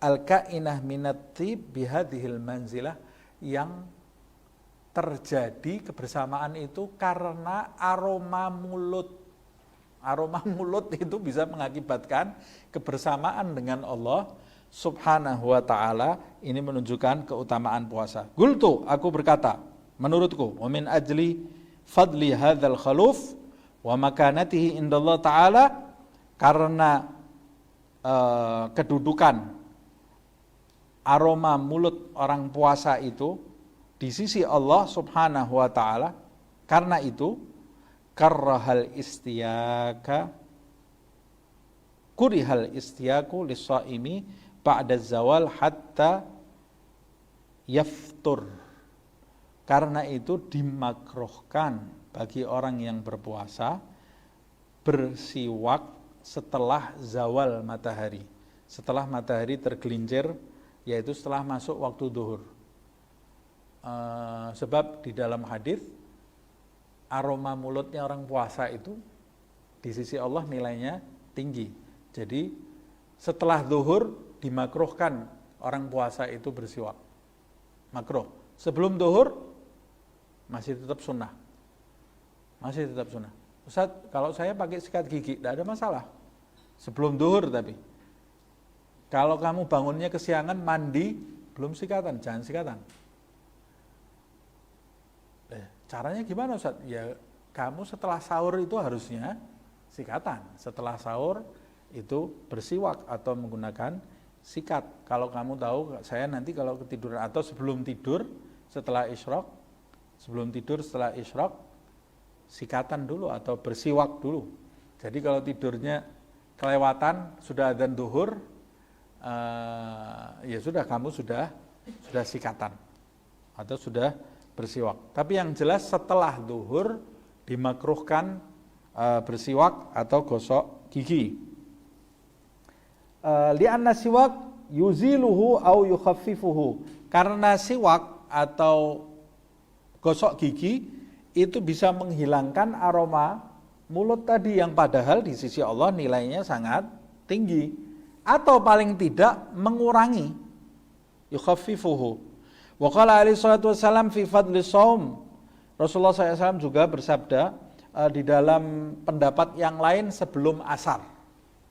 al-kainah minat tib bihadhil manzilah, yang terjadi kebersamaan itu karena aroma mulut. Aroma mulut itu bisa mengakibatkan kebersamaan dengan Allah Subhanahu wa ta'ala. Ini menunjukkan keutamaan puasa. Qultu, aku berkata, menurutku, wa min ajli fadli hadzal khaluf wa makanatihi indallah ta'ala, karena kedudukan aroma mulut orang puasa itu di sisi Allah Subhanahu wa ta'ala, karena itu karrahal istiyaka kurihal istiyaku lis-shaimi ba'da zawal hatta yaftur. Karena itu dimakruhkan bagi orang yang berpuasa bersiwak setelah zawal matahari, setelah matahari tergelincir, yaitu setelah masuk waktu zuhur. Sebab di dalam hadis aroma mulutnya orang puasa itu di sisi Allah nilainya tinggi. Jadi setelah zuhur dimakruhkan orang puasa itu bersiwak. Makruh. Sebelum zuhur masih tetap sunnah. Masih tetap sunnah. Ustaz, kalau saya pakai sikat gigi tidak ada masalah. Sebelum zuhur tapi. Kalau kamu bangunnya kesiangan mandi belum sikatan, jangan sikatan. Caranya gimana Ustaz? Ya kamu setelah sahur itu harusnya sikatan. Setelah sahur itu bersiwak atau menggunakan sikat. Kalau kamu tahu, saya nanti kalau ketiduran atau sebelum tidur setelah isyraq, sikatan dulu atau bersiwak dulu. Jadi kalau tidurnya kelewatan sudah adzan zuhur, ya sudah kamu sudah sikatan atau sudah bersiwak. Tapi yang jelas setelah zuhur dimakruhkan bersiwak atau gosok gigi. Li'anna siwak yuziluhu au yukhaffifuhu. Karena siwak atau gosok gigi itu bisa menghilangkan aroma mulut tadi yang padahal di sisi Allah nilainya sangat tinggi, atau paling tidak mengurangi, yukhaffifuhu. Wa qala alaihi salatu wassalam fi fadli shaum. Rasulullah SAW juga bersabda di dalam pendapat yang lain sebelum asar.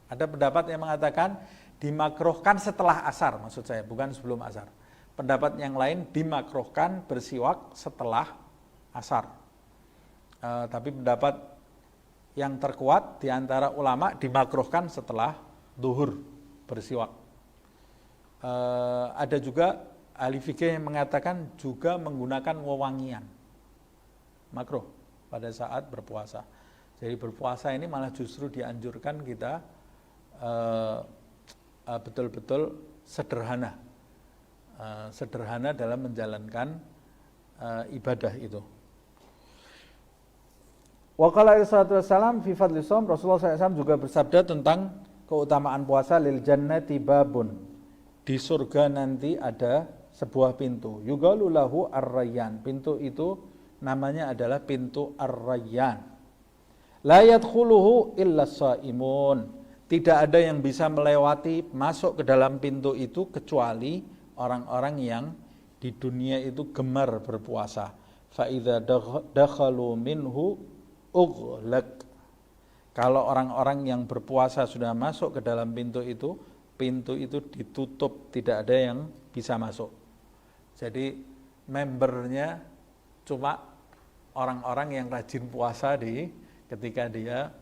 Ada pendapat yang mengatakan dimakruhkan setelah asar, maksud saya, bukan sebelum asar. Pendapat yang lain dimakruhkan bersiwak setelah asar. Tapi pendapat yang terkuat di antara ulama dimakruhkan setelah zuhur bersiwak. Ada juga ahli fikih yang mengatakan juga menggunakan wewangian, makruh pada saat berpuasa. Jadi berpuasa ini malah justru dianjurkan kita betul-betul sederhana, sederhana dalam menjalankan ibadah itu. Wa qala alaihi salatu wassalam fi fadli shaum. Rasulullah SAW juga bersabda tentang keutamaan puasa, lil jannati babun. Di surga nanti ada sebuah pintu. Yuqalu lahu ar-rayyan. Pintu itu namanya adalah pintu ar-rayyan. La yadkhuluhu illa shaimun. Tidak ada yang bisa melewati masuk ke dalam pintu itu kecuali orang-orang yang di dunia itu gemar berpuasa. Fa idza dakhalu minhu ughlaq. Kalau orang-orang yang berpuasa sudah masuk ke dalam pintu itu ditutup, tidak ada yang bisa masuk. Jadi membernya cuma orang-orang yang rajin puasa ketika dia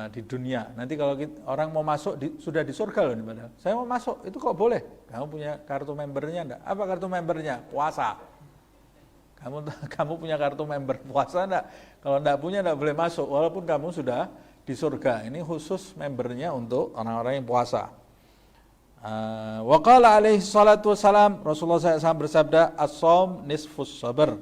di dunia. Nanti kalau orang mau masuk sudah di surga loh, padahal saya mau masuk, itu kok boleh? Kamu punya kartu membernya enggak? Apa kartu membernya? Puasa. Kamu punya kartu member puasa enggak? Kalau enggak punya enggak boleh masuk, walaupun kamu sudah di surga. Ini khusus membernya untuk orang-orang yang puasa. Wa qala alaihi salatu wassalam, Rasulullah SAW bersabda, as-shaum nisfus sabr.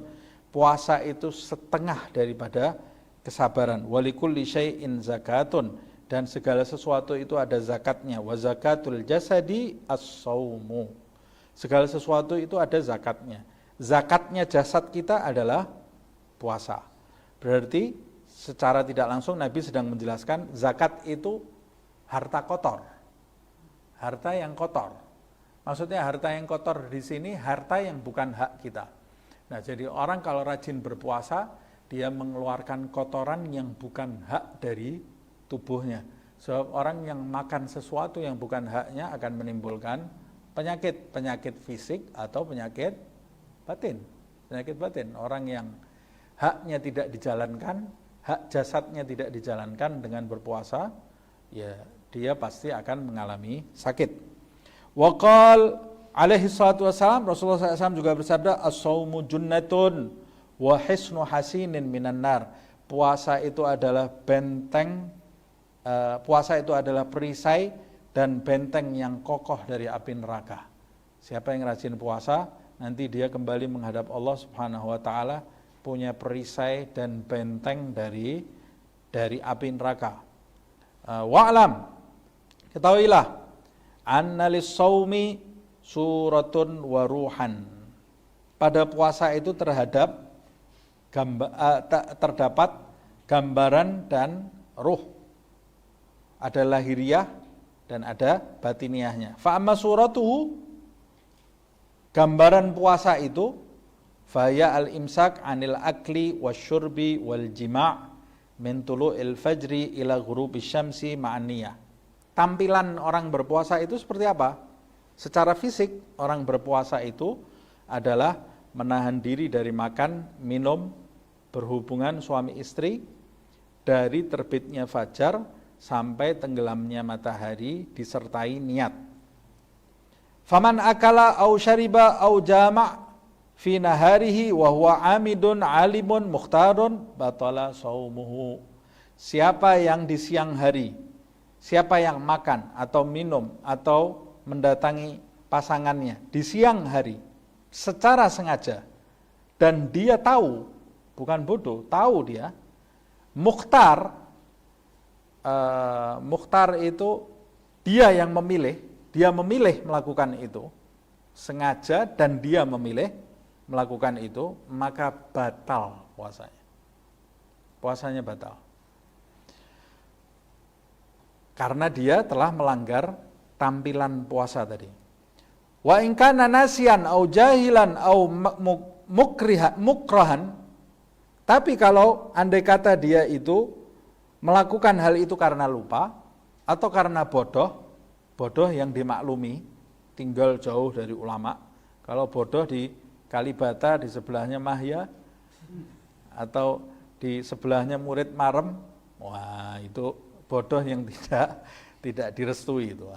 Puasa itu setengah daripada kesabaran. Walikulli syai'in zakatun, dan segala sesuatu itu ada zakatnya. Wa zakatul jasadi as-saumu. Segala sesuatu itu ada zakatnya. Zakatnya jasad kita adalah puasa. Berarti secara tidak langsung Nabi sedang menjelaskan zakat itu harta kotor. Harta yang kotor. Maksudnya harta yang kotor di sini harta yang bukan hak kita. Nah, jadi orang kalau rajin berpuasa, dia mengeluarkan kotoran yang bukan hak dari tubuhnya. Sebab orang yang makan sesuatu yang bukan haknya akan menimbulkan penyakit fisik atau penyakit batin. Penyakit batin. Orang yang haknya tidak dijalankan, hak jasadnya tidak dijalankan dengan berpuasa, ya dia pasti akan mengalami sakit. Waqal alaihi salatu wassalam, Rasulullah SAW juga bersabda, as-saumu junnatun wa hisnu hasinin minan nar. Puasa itu adalah benteng, puasa itu adalah perisai dan benteng yang kokoh dari api neraka. Siapa yang rajin puasa, nanti dia kembali menghadap Allah Subhanahu wa taala punya perisai dan benteng dari api neraka. Wa'lam, ketahuilah, anna lis-shaumi suratun wa ruhan. Pada puasa itu terdapat gambaran dan ruh. Ada lahiriah dan ada batiniahnya. Fa amma suratuhu, gambaran puasa itu, faya al-imsak anil akli wasyurbi wal jima' min tulu'il fajri ila ghurubis syamsi ma'an niyah. Tampilan orang berpuasa itu seperti apa? Secara fisik, orang berpuasa itu adalah menahan diri dari makan, minum, berhubungan suami istri dari terbitnya fajar sampai tenggelamnya matahari disertai niat. Faman akala au syariba au jama' fi naharihi wa huwa amidun alimun mukhtarun batala shaumuhu. Siapa yang di siang hari, siapa yang makan atau minum atau mendatangi pasangannya di siang hari secara sengaja dan dia tahu, bukan bodoh, tahu dia, mukhtar itu dia yang memilih, dia memilih melakukan itu sengaja dan dia memilih melakukan itu, maka batal puasanya. Puasanya batal. Karena dia telah melanggar tampilan puasa tadi. Wa in kana nasiyan au jahilan au mukrahan, tapi kalau andai kata dia itu melakukan hal itu karena lupa atau karena bodoh yang dimaklumi, tinggal jauh dari ulama. Kalau bodoh di Kalibata, di sebelahnya Mahya, atau di sebelahnya murid Marem, wah itu bodoh yang tidak direstui itu,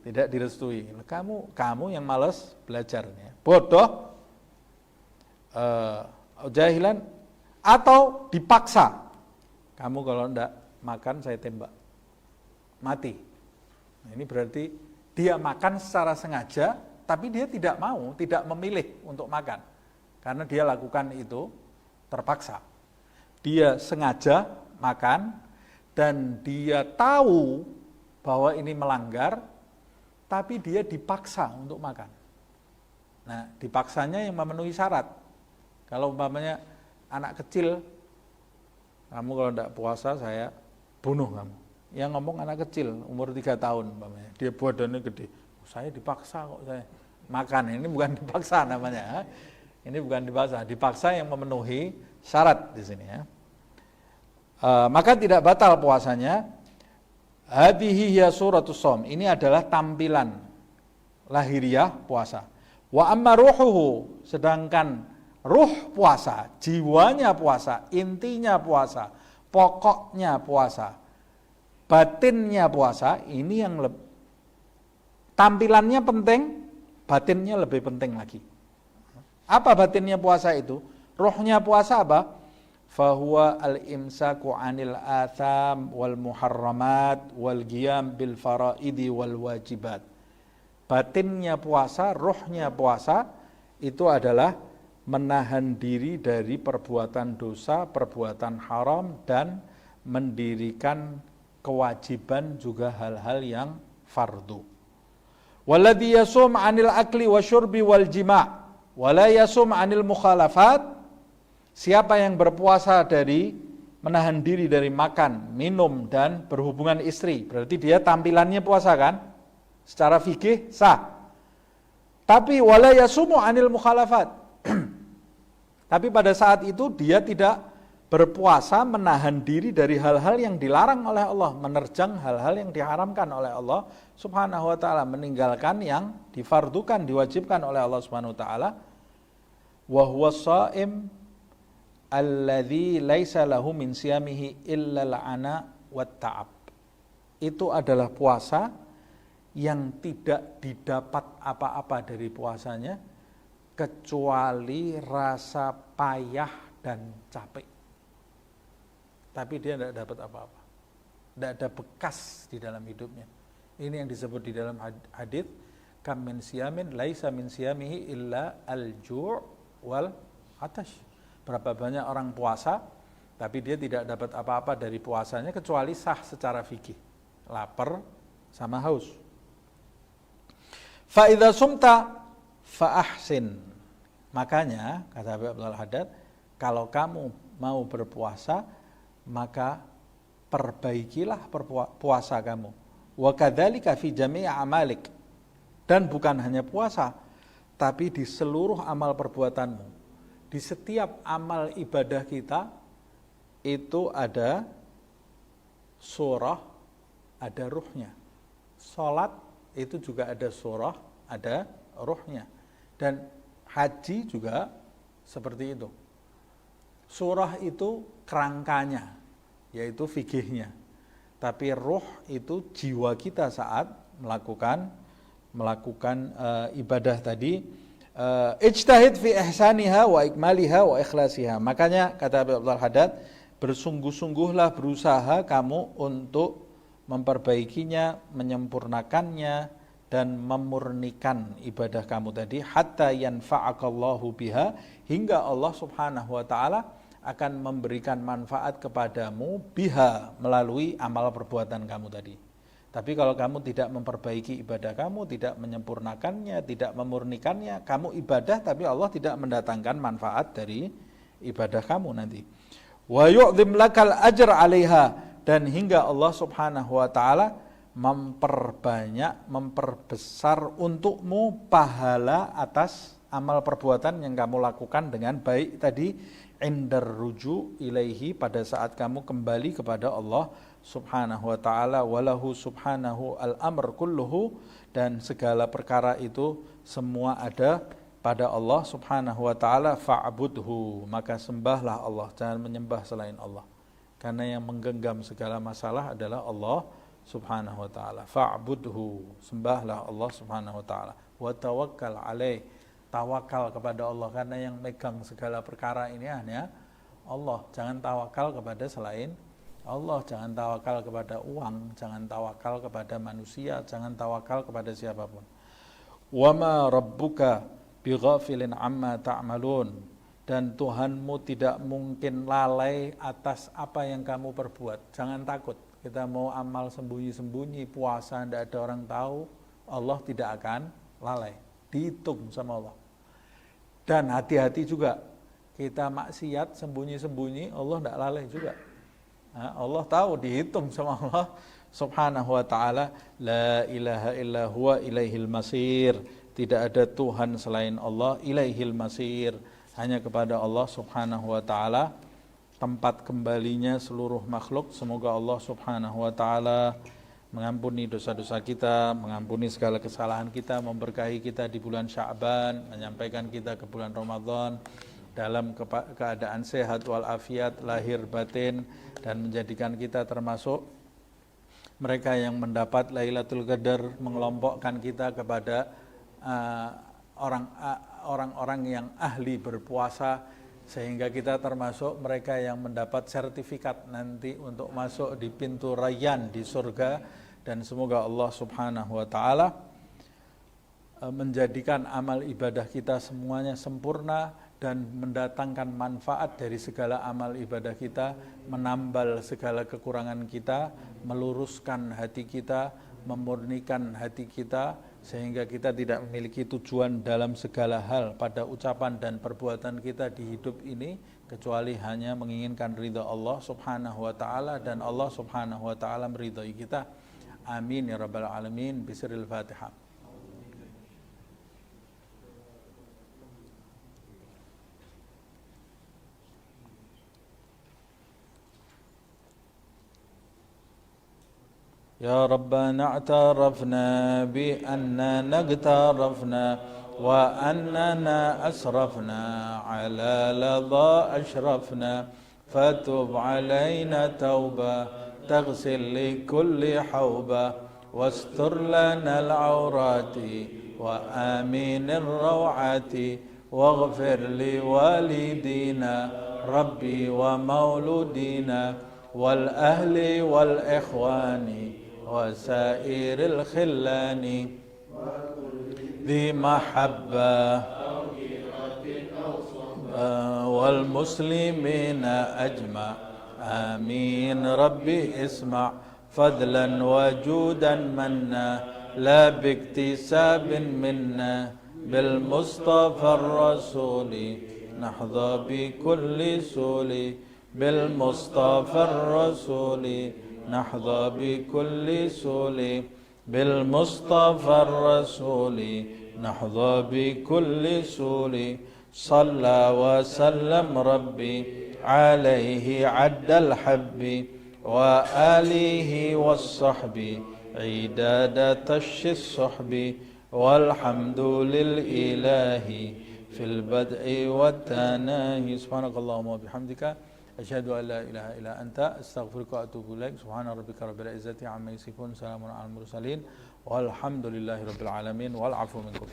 tidak direstui. Kamu yang malas belajarnya, bodoh, jahilan, atau dipaksa. Kamu kalau enggak makan saya tembak, mati. Nah, ini berarti dia makan secara sengaja, tapi dia tidak mau, tidak memilih untuk makan. Karena dia lakukan itu terpaksa. Dia sengaja makan dan dia tahu bahwa ini melanggar, tapi dia dipaksa untuk makan. Nah, dipaksanya yang memenuhi syarat. Kalau umpamanya anak kecil, kamu kalau tidak puasa saya bunuh kamu. Yang ngomong anak kecil, umur 3 tahun umpamanya, dia badannya gede. Saya dipaksa kok saya makan, ini bukan dipaksa namanya. Ini bukan dipaksa yang memenuhi syarat di sini ya. Maka tidak batal puasanya. Hadhihi hiya suratus shaum. Ini adalah tampilan lahiriah puasa. Wa amma ruhuhu, sedangkan ruh puasa, jiwanya puasa, intinya puasa, pokoknya puasa, batinnya puasa, ini yang tampilannya penting, batinnya lebih penting lagi. Apa batinnya puasa itu? Ruhnya puasa apa? Fahuwa al-imsaku 'anil atham wal muharramat wal qiyam bil faraidi wal wajibat. Batinnya puasa, ruhnya puasa itu adalah menahan diri dari perbuatan dosa, perbuatan haram, dan mendirikan kewajiban juga hal-hal yang fardu. Walladhi yasum 'anil akli wasyurbi wal jima' wala yasum 'anil mukhalafat. Siapa yang berpuasa dari menahan diri dari makan, minum, dan berhubungan istri, berarti dia tampilannya puasa kan? Secara fikih sah. Tapi wala yasumu 'anil mukhalafat. Tapi pada saat itu dia tidak berpuasa menahan diri dari hal-hal yang dilarang oleh Allah, menerjang hal-hal yang diharamkan oleh Allah Subhanahu wa taala, meninggalkan yang difardukan, diwajibkan oleh Allah Subhanahu wa taala. Wa huwa shaim alladzi laisa lahu min siyamihi illa al-'ana wat ta'ab. Itu adalah puasa yang tidak didapat apa-apa dari puasanya kecuali rasa payah dan capek. Tapi dia tidak dapat apa-apa. Tidak ada bekas di dalam hidupnya. Ini yang disebut di dalam hadis, kam min siyamin laisa min siyamihi illa al-ju' wal atash. Berapa banyak orang puasa, tapi dia tidak dapat apa-apa dari puasanya kecuali sah secara fikih, lapar sama haus. Fa idza sumta fa ahsin. Makanya kata Habib Abdul Haddad, kalau kamu mau berpuasa, maka perbaikilah puasa kamu. Wa kadzalika fi jami' amalik. Dan bukan hanya puasa, tapi di seluruh amal perbuatanmu. Di setiap amal ibadah kita itu ada surah, ada ruhnya. Salat itu juga ada surah, ada ruhnya. Dan haji juga seperti itu. Surah itu kerangkanya, yaitu fikihnya. Tapi ruh itu jiwa kita saat melakukan ibadah tadi. Ijtahid fi ihsaniha wa ikmaliha wa ikhlasiha. Makanya kata Abdul Haddad, bersungguh-sungguhlah berusaha kamu untuk memperbaikinya, menyempurnakannya, dan memurnikan ibadah kamu tadi, hatta yanfa'akallahu biha, hingga Allah Subhanahu wa taala akan memberikan manfaat kepadamu biha, melalui amal perbuatan kamu tadi. Tapi kalau kamu tidak memperbaiki ibadah kamu, tidak menyempurnakannya, tidak memurnikannya, kamu ibadah tapi Allah tidak mendatangkan manfaat dari ibadah kamu nanti. Wa yu'dhim lakal ajr 'alaiha, dan hingga Allah Subhanahu wa taala memperbanyak, memperbesar untukmu pahala atas amal perbuatan yang kamu lakukan dengan baik tadi, indar ruju ilaihi, pada saat kamu kembali kepada Allah Subhanahu wa ta'ala. Walahu subhanahu al-amr kulluhu, dan segala perkara itu semua ada pada Allah Subhanahu wa ta'ala. Fa'budhu, maka sembahlah Allah, jangan menyembah selain Allah, karena yang menggenggam segala masalah adalah Allah Subhanahu wa ta'ala. Fa'budhu, sembahlah Allah Subhanahu wa ta'ala. Wa tawakkal alaih, tawakal kepada Allah, karena yang megang segala perkara ini hanya Allah. Jangan tawakal kepada selain Allah, jangan tawakal kepada uang, jangan tawakal kepada manusia, jangan tawakal kepada siapapun. Wa ma rabbuka bighafilin amma ta'malun, dan Tuhanmu tidak mungkin lalai atas apa yang kamu perbuat. Jangan takut, kita mau amal sembunyi-sembunyi, puasa tidak ada orang tahu, Allah tidak akan lalai, dihitung sama Allah. Dan hati-hati juga, kita maksiat sembunyi-sembunyi, Allah tidak lalai juga. Allah tahu, dihitung sama Allah subhanahu wa ta'ala. La ilaha illa huwa ilaihil masir. Tidak ada Tuhan selain Allah, ilaihil masir. Hanya kepada Allah subhanahu wa ta'ala tempat kembalinya seluruh makhluk. Semoga Allah subhanahu wa ta'ala mengampuni dosa-dosa kita, mengampuni segala kesalahan kita, memberkahi kita di bulan Sya'ban, menyampaikan kita ke bulan Ramadan dalam keadaan sehat walafiat lahir batin, dan menjadikan kita termasuk mereka yang mendapat Lailatul Qadar, mengelompokkan kita kepada orang-orang yang ahli berpuasa, sehingga kita termasuk mereka yang mendapat sertifikat nanti untuk masuk di pintu Rayyan di surga. Dan semoga Allah subhanahu wa ta'ala menjadikan amal ibadah kita semuanya sempurna dan mendatangkan manfaat dari segala amal ibadah kita, menambal segala kekurangan kita, meluruskan hati kita, memurnikan hati kita, sehingga kita tidak memiliki tujuan dalam segala hal pada ucapan dan perbuatan kita di hidup ini, kecuali hanya menginginkan ridha Allah subhanahu wa ta'ala, dan Allah subhanahu wa ta'ala meridhai kita. Amin ya rabbal alamin. Bismillahil Fatihah. يا ربنا اعترفنا بأننا اقترفنا وأننا أسرفنا على لظى أشرفنا فتب علينا توبة تغسل لكل حوبة واستر لنا العورات وآمن الروعات واغفر لوالدينا ربي ومولودينا والأهل والإخوان وسائر الخلان ذي محبة والمسلمين أجمع آمين. ربي اسمع فضلا وجودا منا لا باكتساب منا بالمصطفى الرسول نحظى بكل سول بالمصطفى الرسول نحظى بكل سول بالمصطفى الرسول نحظى بكل سول صلى وسلم ربي عليه عد الحب وآله والصحب عداد تش الصحب والحمد للإله في البدء والتناهي. سبحانك اللهم وبحمدك أشهد أن لا إله إلا أنت أستغفرك وأتوب إليك. سبحان ربك رب العزة عما يصفون سلام على المرسلين والحمد لله رب العالمين والعفو منكم.